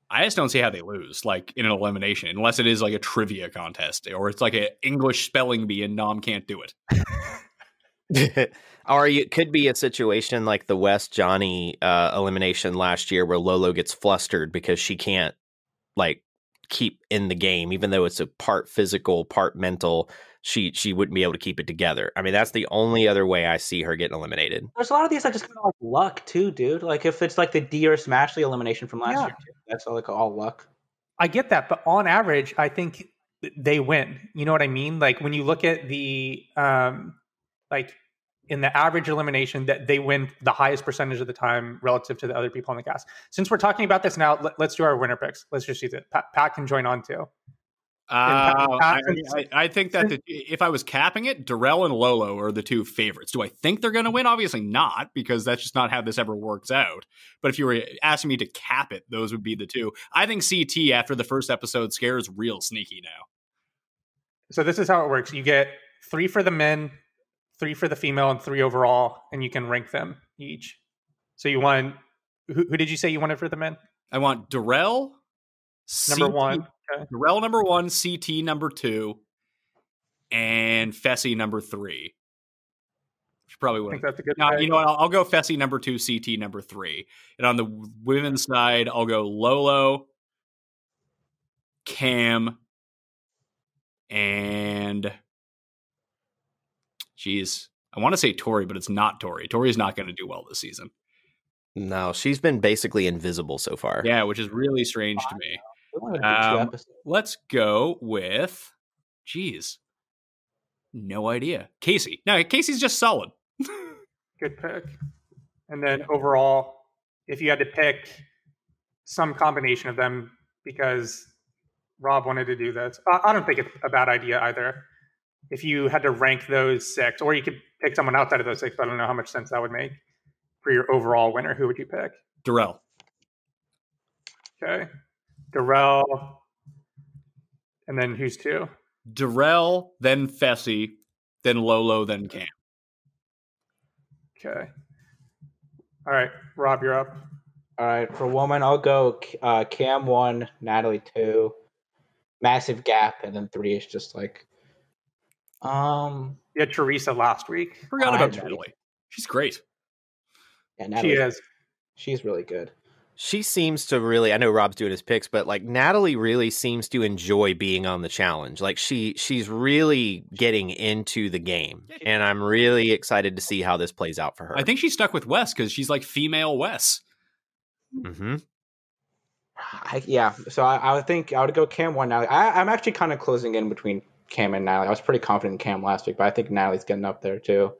I just don't see how they lose, in an elimination, unless it is a trivia contest, or it's an English spelling bee and Nam can't do it. Or it could be a situation like the West Johnny elimination last year where Lolo gets flustered because she can't keep in the game, even though it's a part physical, part mental. She wouldn't be able to keep it together. I mean, that's the only other way I see her getting eliminated. There's a lot of these that just kind of luck too, dude. If it's the D or Smashley elimination from last year, too, that's all luck. I get that, but on average, I think they win. You know what I mean? When you look at the in the average elimination, that they win the highest percentage of the time relative to the other people on the cast. Since we're talking about this now, let's do our winner picks. Let's just use it. Pat can join on too. I think that if I was capping it, Darrell and Lolo are the 2 favorites. Do I think they're going to win? Obviously not, because that's just not how this ever works out. But if you were asking me to cap it, those would be the 2. I think CT after the first episode scares real sneaky now. So this is how it works. You get 3 for the men, 3 for the female, and 3 overall, and you can rank them each. So you want who did you say you wanted for the men? I want Darrell number 1. Okay. Darrell number 1, CT number 2, and Fessy number 3. Which probably would. I think that's a good. You know what? I'll go Fessy number 2, CT number 3, and on the women's side, I'll go Lolo, Cam, and I want to say Tori, but it's not Tori. Tori's not going to do well this season. No, she's been basically invisible so far. Yeah, which is really strange to me. Let's go with, no idea. Casey. No, Casey's just solid. Good pick. And then overall, if you had to pick some combination of them, because Rob wanted to do this, I don't think it's a bad idea either. if you had to rank those 6, or you could pick someone outside of those 6, but I don't know how much sense that would make for your overall winner, who would you pick? Darrell. Okay. Darrell. And then who's 2? Darrell, then Fessy, then Lolo, then Cam. Okay. All right. Rob, you're up. All right, for woman, I'll go Cam 1, Natalie 2, massive gap, and then 3 is just like, You had Teresa last week. Forgot about Natalie. She's great. Yeah, Natalie, She is. She's really good. She seems to really, I know Rob's doing his picks, but like Natalie really seems to enjoy being on the challenge. Like she's really getting into the game, and I'm really excited to see how this plays out for her. I think she's stuck with Wes because she's like female Wes. Mm-hmm. So I would think I would go Cam 1 Natalie. I'm actually kind of closing in between Cam and Natalie. I was pretty confident in Cam last week, but I think Natalie's getting up there too.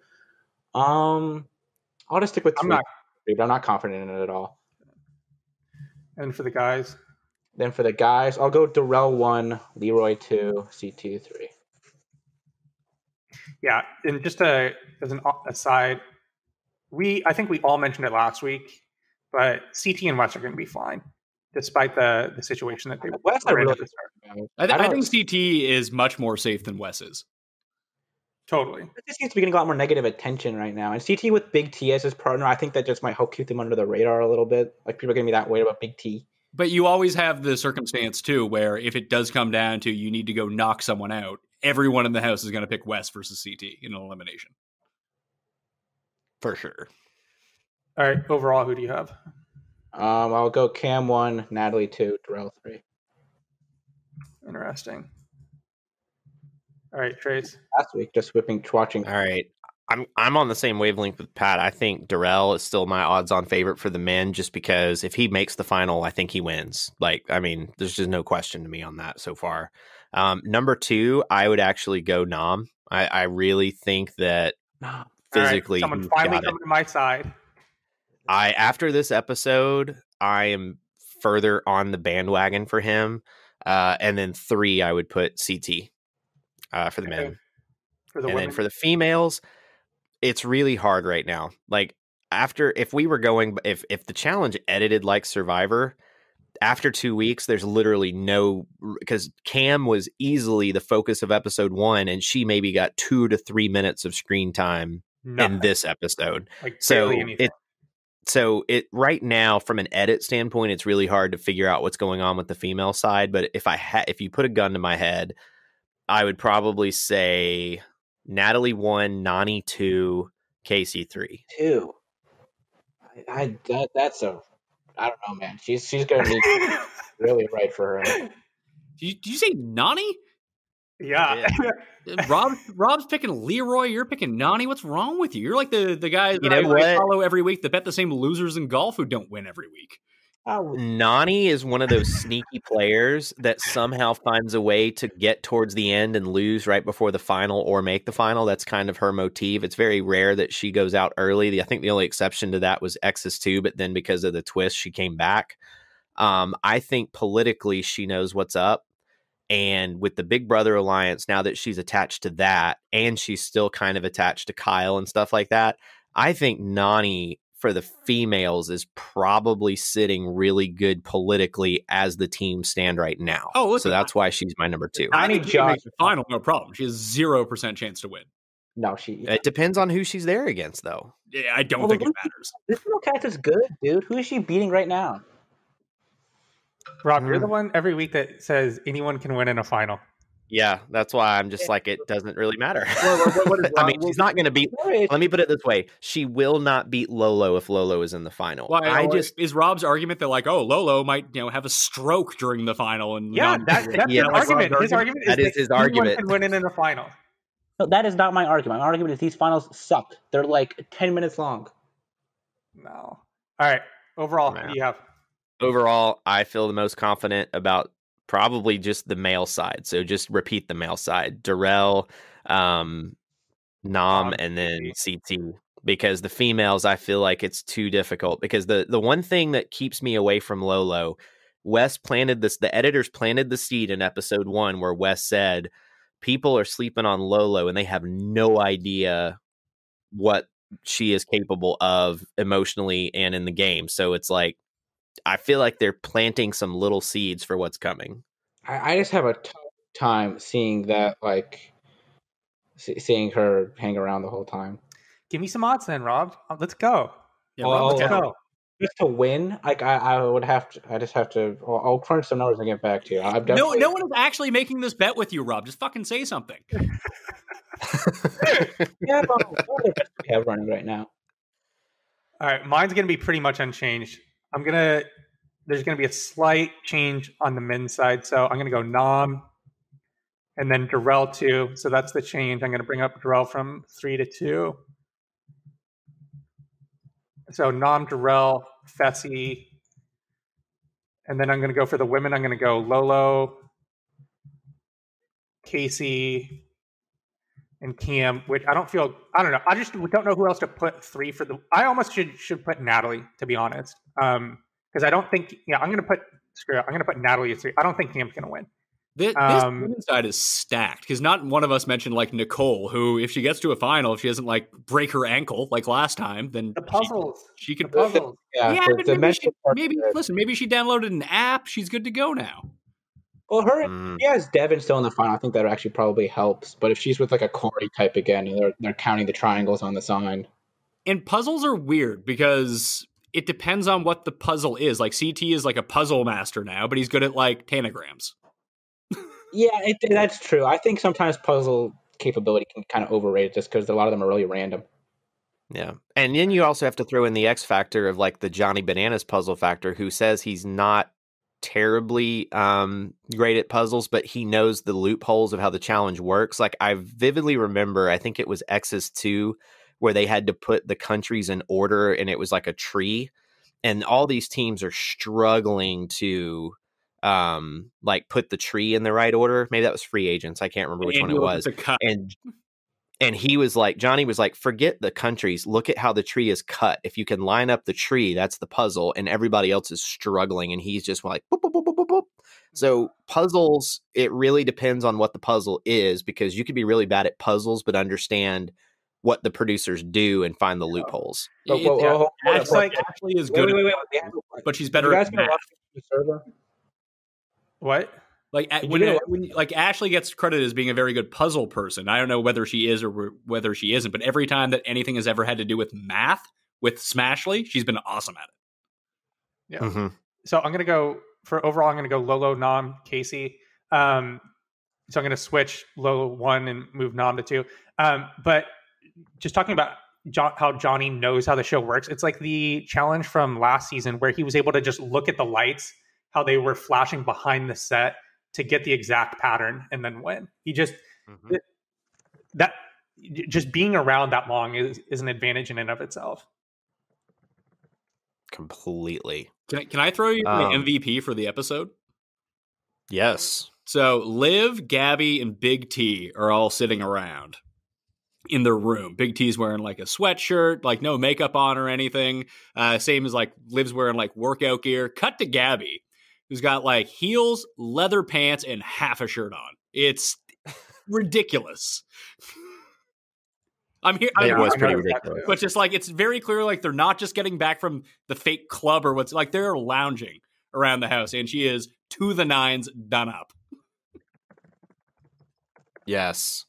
I'll just stick with 3, but I'm not confident in it at all. And for the guys? Then for the guys, I'll go Darrell 1, Leroy 2, CT 3. Yeah, and just as an aside, I think we all mentioned it last week, but CT and Wes are going to be fine, despite the situation that they were in at the start. I think CT is much more safe than Wes is. Totally. This seems to be getting a lot more negative attention right now. And CT with Big T as his partner, I think that just might help keep them under the radar a little bit. Like, people are going to be that worried about Big T. But you always have the circumstance, too, where if it does come down to you need to go knock someone out, everyone in the house is going to pick Wes versus CT in an elimination. For sure. All right, overall, who do you have? I'll go Cam 1, Natalie 2, Darrell 3. Interesting. All right, Trace. Last week, just watching. All right. I'm on the same wavelength with Pat. I think Darrell is still my odds-on favorite for the men, just because if he makes the final, I think he wins. Like, I mean, there's just no question to me on that so far. Number 2, I would actually go Nam. I really think that physically, all right, someone finally coming to my side. After this episode, I am further on the bandwagon for him. And then 3, I would put CT for the men. For the and women. then for the females, it's really hard right now. Like, if the challenge edited like Survivor, after 2 weeks, there's literally because Cam was easily the focus of episode 1, and she maybe got 2 to 3 minutes of screen time in this episode. Like, so it right now, from an edit standpoint, it's really hard to figure out what's going on with the female side. But if you put a gun to my head, I would probably say Natalie 1, Nani 2, Casey 3. 2. I don't know, man. She's gonna be really right for her. Did you say Nani? Yeah. Rob's picking Leroy. You're picking Nani. What's wrong with you? You're like the guys that I follow every week that bet the same losers in golf who don't win every week. Nani is one of those sneaky players that somehow finds a way to get towards the end and lose right before the final or make the final. That's kind of her motif. It's very rare that she goes out early. I think the only exception to that was Exes 2, but then because of the twist, she came back. I think politically she knows what's up. And with the Big Brother alliance, now that she's attached to that, and she's still kind of attached to Kyle and stuff like that, I think Nani for the females is probably sitting really good politically as the team stand right now. So that's why she's my number 2. I think she makes the final, no problem. She has 0% chance to win. No, it depends on who she's there against, though. Yeah, I don't think it matters. This little cat is good, dude. Who is she beating right now? Rob, you're the one every week that says anyone can win in a final. Yeah, that's why I'm just like, it doesn't really matter. I mean, she's not going to beat. Let me put it this way: she will not beat Lolo if Lolo is in the final. Is Rob's argument that like, Lolo might have a stroke during the final, and that's his argument. His argument is his argument. Anyone can win in a final. No, that is not my argument. My argument is these finals suck. They're like 10 minutes long. No. All right. Overall, who do you have? Overall, I feel the most confident about probably just the male side. So just repeat the male side. Darrell, Nam, and then CT. Because the females, I feel like it's too difficult. Because the one thing that keeps me away from Lolo, Wes planted this, the editors planted the seed in episode 1 where Wes said, people are sleeping on Lolo and they have no idea what she is capable of emotionally and in the game. So it's like, I feel like they're planting some little seeds for what's coming. I just have a tough time seeing that, like, seeing her hang around the whole time. Give me some odds then, Rob. Let's go. Yeah, Rob, Let's go. Just to win, like I would have to. I just have to. I'll crunch some numbers and get back to you. I'm no definitely. one is actually making this bet with you, Rob. Just fucking say something. Yeah, what other bets do we have running right now? All right, mine's going to be pretty much unchanged. There's going to be a slight change on the men's side. So I'm going to go Nam and then Darrell 2. So that's the change. I'm going to bring up Darrell from 3 to 2. So Nam, Darrell, Fessy. And then I'm going to go for the women. I'm going to go Lolo, Casey, and Cam, which I don't know. I just don't know who else to put 3 for the. I almost should put Natalie, to be honest. Because I don't think, I'm going to put Natalie at 3. I don't think Cam's going to win. This women's side is stacked because not one of us mentioned like Nicole, who if she gets to a final, if she doesn't like break her ankle like last time, then the puzzles. She could. Puzzles. Yeah, but maybe she downloaded an app. She's good to go now. Well, she has Devin still in the final. I think that actually probably helps. But if she's with like a Corey type again, and they're counting the triangles on the sign. And puzzles are weird because it depends on what the puzzle is. Like CT is like a puzzle master now, but he's good at like tanagrams. Yeah, that's true. I think sometimes puzzle capability can kind of overrate it just because a lot of them are really random. Yeah. And then you also have to throw in the X factor of like the Johnny Bananas puzzle factor, who says he's not terribly great at puzzles, but he knows the loopholes of how the challenge works. Like I vividly remember, I think it was X's 2, where they had to put the countries in order and it was like a tree. And all these teams are struggling to like put the tree in the right order. Maybe that was Free Agents. I can't remember which one it was. And he was like, Johnny was like, forget the countries. Look at how the tree is cut. If you can line up the tree, that's the puzzle. And everybody else is struggling. And he's just like, boop, boop, boop, boop, boop, boop. So puzzles, it really depends on what the puzzle is, because you could be really bad at puzzles, but understand what the producers do and find the loopholes. Ashley is good, but she's better at math. What? Like when Ashley gets credit as being a very good puzzle person. I don't know whether she is or whether she isn't, but every time that anything has ever had to do with math with Smashly, she's been awesome at it. Yeah. Mm-hmm. So I'm going to go Lolo, Nam, Casey. So I'm going to switch Lolo 1 and move Nam to 2. But just talking about how Johnny knows how the show works. It's like the challenge from last season where he was able to just look at the lights, how they were flashing behind the set, to get the exact pattern and then win. He just just being around that long is an advantage in and of itself. Completely. Can I throw you the MVP for the episode? Yes. So Liv, Gabby, and Big T are all sitting around in their room. Big T's wearing like a sweatshirt, like no makeup on or anything. Same as like Liv's wearing like workout gear. Cut to Gabby, who's got like heels, leather pants, and half a shirt on. It's ridiculous. It was pretty ridiculous. But just like, it's very clear, like they're not just getting back from the fake club or what's like, they're lounging around the house, and she is to the nines, done up. Yes.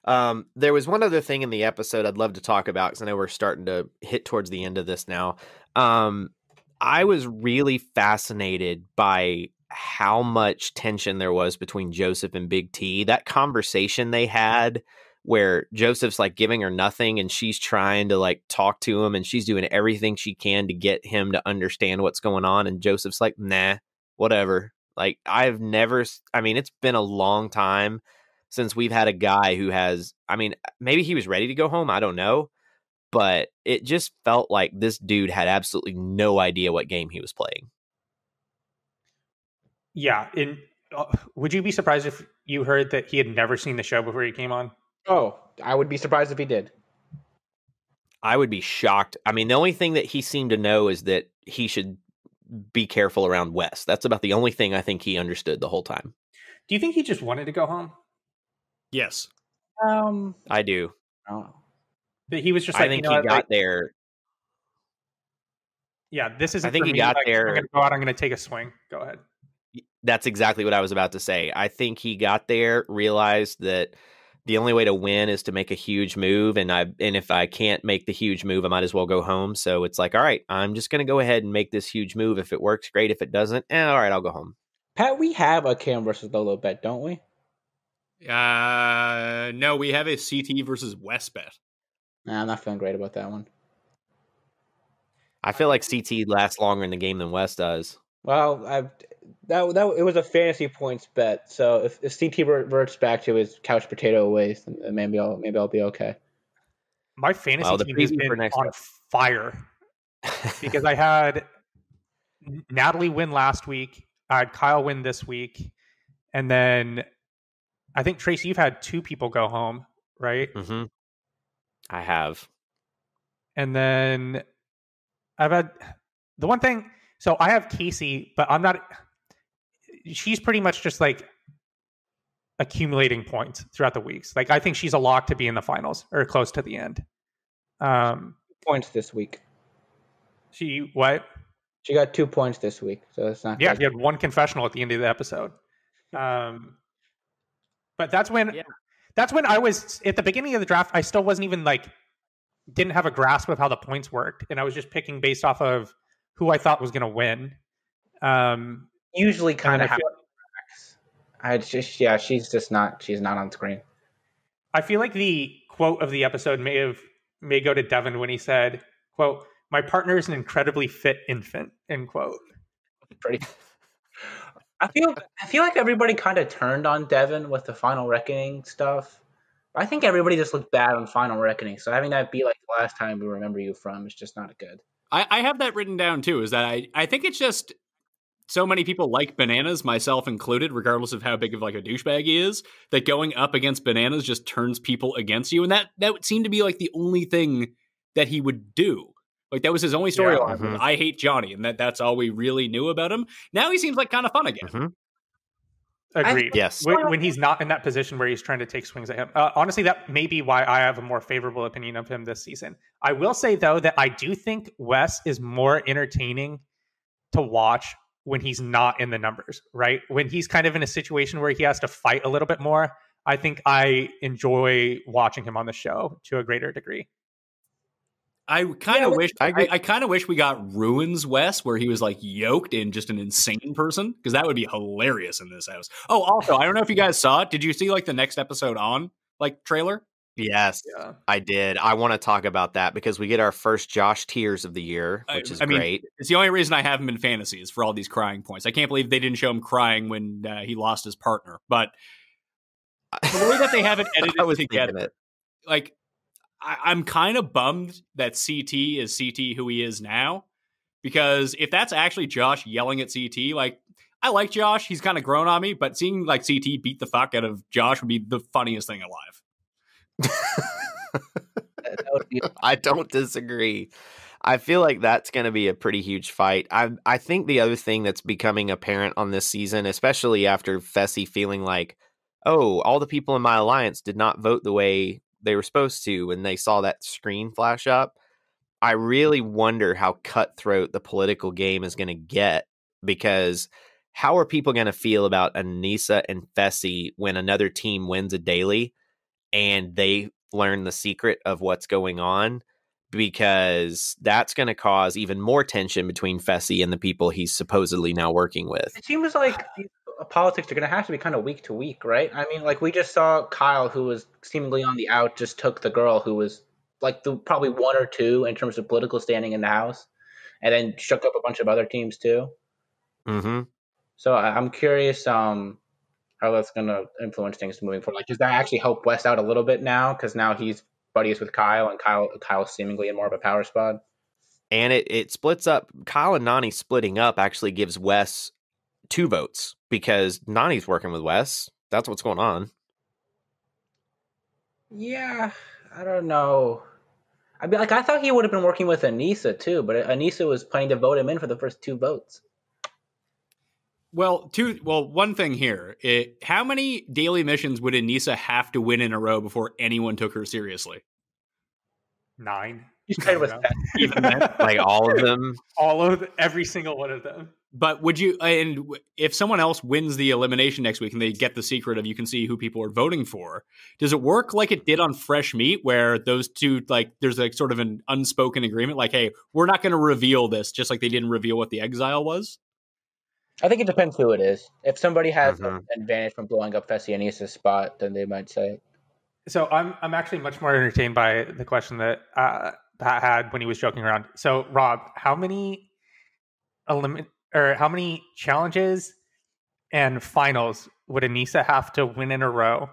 There was one other thing in the episode I'd love to talk about, because I know we're starting to hit towards the end of this now. I was really fascinated by how much tension there was between Joseph and Big T. That conversation they had where Joseph's like giving her nothing and she's trying to like talk to him and she's doing everything she can to get him to understand what's going on. And Joseph's like, nah, whatever. Like it's been a long time since we've had a guy who has, maybe he was ready to go home. I don't know. But it just felt like this dude had absolutely no idea what game he was playing. Yeah. Would you be surprised if you heard that he had never seen the show before he came on? Oh, I would be surprised if he did. I would be shocked. The only thing that he seemed to know is that he should be careful around Wes. That's about the only thing I think he understood the whole time. Do you think he just wanted to go home? Yes. I do. Oh. But he was just I like, think you know he what, got like, there. yeah, this isn't I think for he me. got Like, there. I'm going to go out. I'm going to take a swing. Go ahead. That's exactly what I was about to say. I think he got there, realized that the only way to win is to make a huge move, and if I can't make the huge move, I might as well go home. So it's like, all right, I'm just going to go ahead and make this huge move. If it works, great. If it doesn't, all right, I'll go home. Pat, we have a Cam versus Lolo bet, don't we? No, we have a CT versus West bet. Nah, I'm not feeling great about that one. I feel like CT lasts longer in the game than West does. Well, it was a fantasy points bet. So if CT reverts back to his couch potato ways, then maybe I'll be okay. My fantasy Well, the team has preview been for next on fire because I had Natalie win last week. I had Kyle win this week. And then I think, Trace, you've had 2 people go home, right? Mm-hmm. I have. And then I've had the one thing. So I have Casey, but I'm not. She's pretty much just like accumulating points throughout the weeks. Like, I think she's a lock to be in the finals or close to the end. Points this week. She what? She got 2 points this week, so it's not. Yeah, good. she had 1 confessional at the end of the episode. But that's when I was at the beginning of the draft. I still wasn't even like didn't have a grasp of how the points worked, and I was just picking based off of who I thought was going to win. Usually, kind of how. She's not on screen. I feel like the quote of the episode may go to Devin when he said, "quote My partner is an incredibly fit infant." End quote. Pretty. I feel like everybody kind of turned on Devin with the Final Reckoning stuff. I think everybody just looked bad on Final Reckoning. So having that be like the last time we remember you from is just not good. I have that written down too. Is that I think it's just so many people like Bananas, myself included, regardless of how big of like a douchebag he is, that going up against Bananas just turns people against you, and that would seem to be like the only thing that he would do. Like, that was his only storyline. Yeah. Mm-hmm. I hate Johnny, and that's all we really knew about him. Now he seems like kind of fun again. Mm-hmm. Agreed. Yes. When he's not in that position where he's trying to take swings at him. Honestly, that may be why I have a more favorable opinion of him this season. I will say, though, that I do think Wes is more entertaining to watch when he's not in the numbers, right? When he's kind of in a situation where he has to fight a little bit more, I think I enjoy watching him on the show to a greater degree. I kind of wish we got Ruins Wes, where he was like yoked and just an insane person, because that would be hilarious in this house. Oh, also, I don't know if you guys saw it. Did you see like the next episode on like trailer? Yes, I did. I want to talk about that because we get our first Josh tears of the year, which is great. It's the only reason I have him in fantasy is for all these crying points. I can't believe they didn't show him crying when he lost his partner. But the way that they have it edited together, like, I'm kind of bummed that CT is CT who he is now, because if that's actually Josh yelling at CT, like, I like Josh, he's kind of grown on me, but seeing like CT beat the fuck out of Josh would be the funniest thing alive. I don't disagree. I feel like that's going to be a pretty huge fight. I think the other thing that's becoming apparent on this season, especially after Fessy feeling like, oh, all the people in my alliance did not vote the way they were supposed to when they saw that screen flash up. I really wonder how cutthroat the political game is going to get, because how are people going to feel about Anissa and Fessy when another team wins a daily and they learn the secret of what's going on? Because that's going to cause even more tension between Fessy and the people he's supposedly now working with. It seems like politics are going to have to be kind of week to week, right? I mean, like, we just saw Kyle, who was seemingly on the out, just took the girl who was like the probably 1 or 2 in terms of political standing in the House, and then shook up a bunch of other teams too. Mm-hmm. So I'm curious how that's going to influence things moving forward. Like, does that actually help West out a little bit now? Because now he's buddies with Kyle, and Kyle's seemingly in more of a power spot. And it splits up. Kyle and Nani splitting up actually gives Wes 2 votes, because Nani's working with Wes. That's what's going on. Yeah, I don't know. I mean, like, I thought he would have been working with Anissa too, but Anissa was planning to vote him in for the first 2 votes. Well, one thing here. How many daily missions would Anissa have to win in a row before anyone took her seriously? 9. She's played with that. Even then? Like all of them? Every single one of them. But would you, and if someone else wins the elimination next week and they get the secret of you can see who people are voting for, does it work like it did on Fresh Meat where those two, like, there's like sort of an unspoken agreement, like, hey, we're not going to reveal this, just like they didn't reveal what the exile was? I think it depends who it is. If somebody has an advantage from blowing up Fessy Anissa's spot, then they might say it. So I'm actually much more entertained by the question that Pat had when he was joking around. So Rob, how many challenges and finals would Anissa have to win in a row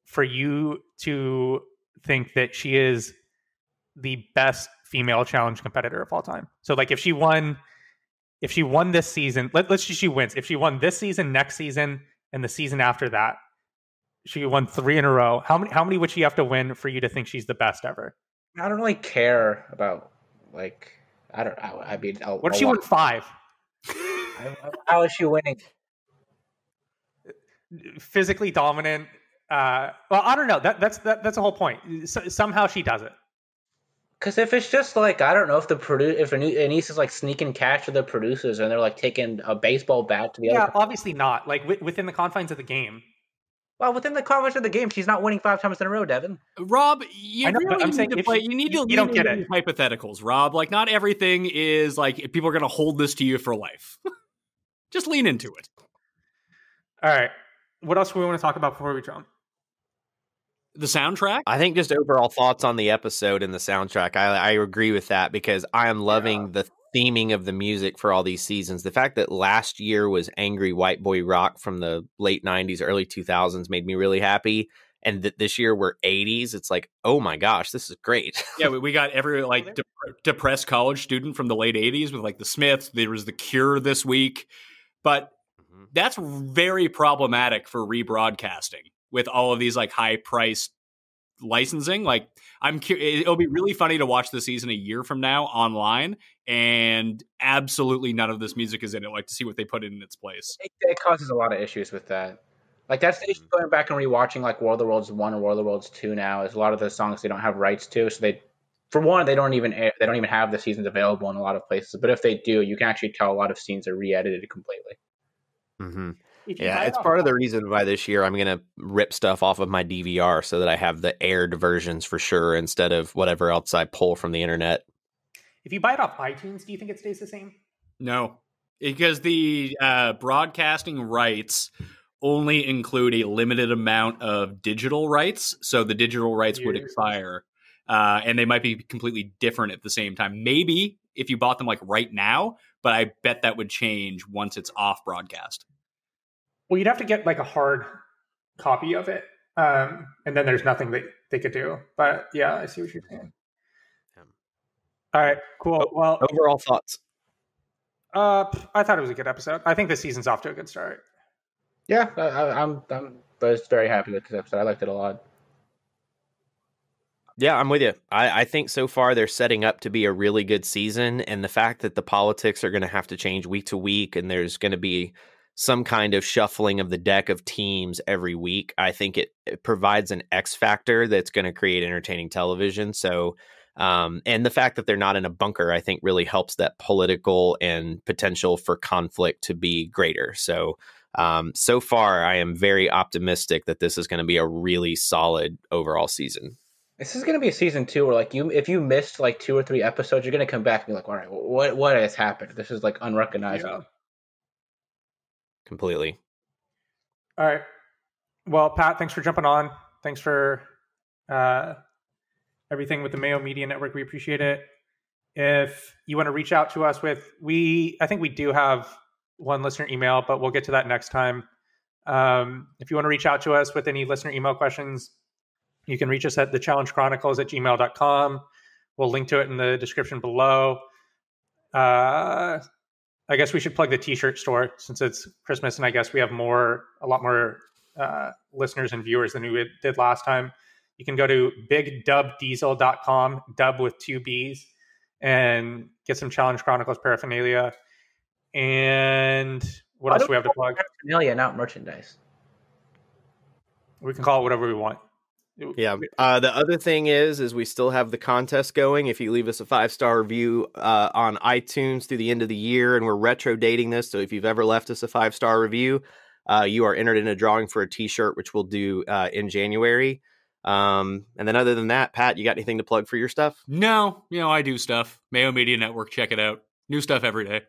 for you to think that she is the best female challenge competitor of all time? So like if she won this season, let's say she wins. If she won this season, next season, and the season after that, she won 3 in a row. How many would she have to win for you to think she's the best ever? I don't really care about, like, I mean, what if she won 5? How is she winning? Physically dominant. Well, I don't know. That's the whole point. Somehow she does it. Because if it's just like, I don't know, if Anissa's like sneaking cash to the producers and they're like taking a baseball bat to the other. Yeah, obviously not. Like within the confines of the game. Well, within the confines of the game, she's not winning 5 times in a row, Devin. Rob, you know, really need to play. You need to you don't get it. Hypotheticals, Rob. Like, not everything is like people are going to hold this to you for life. Just lean into it. All right. What else do we want to talk about before we jump? The soundtrack? I think just overall thoughts on the episode and the soundtrack. I agree with that because I am loving the theming of the music for all these seasons. The fact that last year was Angry White Boy Rock from the late 90s, early 2000s made me really happy. And that this year we're 80s. It's like, oh my gosh, this is great. Yeah, we got every like depressed college student from the late 80s with like the Smiths. There was the Cure this week. But that's very problematic for rebroadcasting with all of these like high priced licensing. Like, it'll be really funny to watch the season a year from now online, and absolutely none of this music is in it. Like, to see what they put in its place. It causes a lot of issues with that. Like, that's the issue going back and rewatching like World of Worlds 1 or World of Worlds 2 now, is a lot of the songs they don't have rights to. So they don't even have the seasons available in a lot of places. But if they do, you can actually tell a lot of scenes are re-edited completely. Mm-hmm. Yeah, it's part of the reason why this year I'm going to rip stuff off of my DVR so that I have the aired versions for sure instead of whatever else I pull from the internet. If you buy it off iTunes, do you think it stays the same? No, because the broadcasting rights only include a limited amount of digital rights. So the digital rights would expire, and they might be completely different at the same time. Maybe if you bought them like right now, but I bet that would change once it's off broadcast. Well, you'd have to get like a hard copy of it, and then there's nothing that they could do. But yeah, I see what you're saying. All right, cool. Well, overall thoughts. I thought it was a good episode. I think the season's off to a good start. Yeah, I was very happy with this episode. I liked it a lot. Yeah, I'm with you. I think so far they're setting up to be a really good season, and the fact that the politics are going to have to change week to week, and there's going to be some kind of shuffling of the deck of teams every week, I think it provides an X factor that's going to create entertaining television. So, and the fact that they're not in a bunker, I think really helps that political and potential for conflict to be greater. So, so far, I am very optimistic that this is going to be a really solid overall season. This is going to be a season 2 where, like, if you missed like 2 or 3 episodes, you're going to come back and be like, all right, what has happened? This is like unrecognizable. Yeah. Completely. All right. Well, Pat, thanks for jumping on. Thanks for everything with the Mayo Media Network. We appreciate it. If you want to reach out to us I think we do have one listener email, but we'll get to that next time. If you want to reach out to us with any listener email questions, you can reach us at thechallengechronicles@gmail.com. We'll link to it in the description below. I guess we should plug the t-shirt store since it's Christmas, and I guess we have a lot more listeners and viewers than we did last time. You can go to bigdubdiesel.com, dub with 2 B's, and get some Challenge Chronicles paraphernalia. And What else do we have to plug? Paraphernalia, not merchandise. We can call it whatever we want. Yeah. The other thing is we still have the contest going. If you leave us a 5-star review on iTunes through the end of the year, and we're retro dating this, so if you've ever left us a 5-star review, you are entered in a drawing for a T-shirt, which we'll do in January. And then other than that, Pat, you got anything to plug for your stuff? No, I do stuff. Mayo Media Network, check it out. New stuff every day.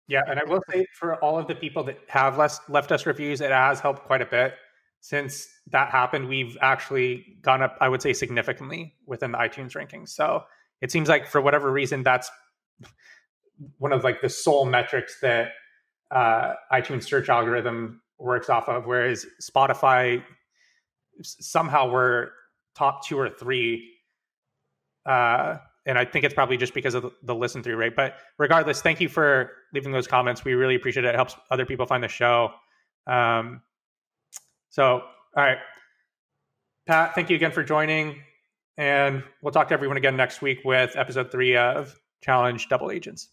Yeah, and I will say for all of the people that have left us reviews, it has helped quite a bit. Since that happened, we've actually gone up, I would say, significantly within the iTunes rankings. So it seems like for whatever reason, that's one of like the sole metrics that iTunes search algorithm works off of, whereas Spotify somehow we're top 2 or 3. And I think it's probably just because of the listen through rate. But regardless, thank you for leaving those comments. We really appreciate it. It helps other people find the show. So, all right. Pat, thank you again for joining. And we'll talk to everyone again next week with episode 3 of Challenge Double Agents.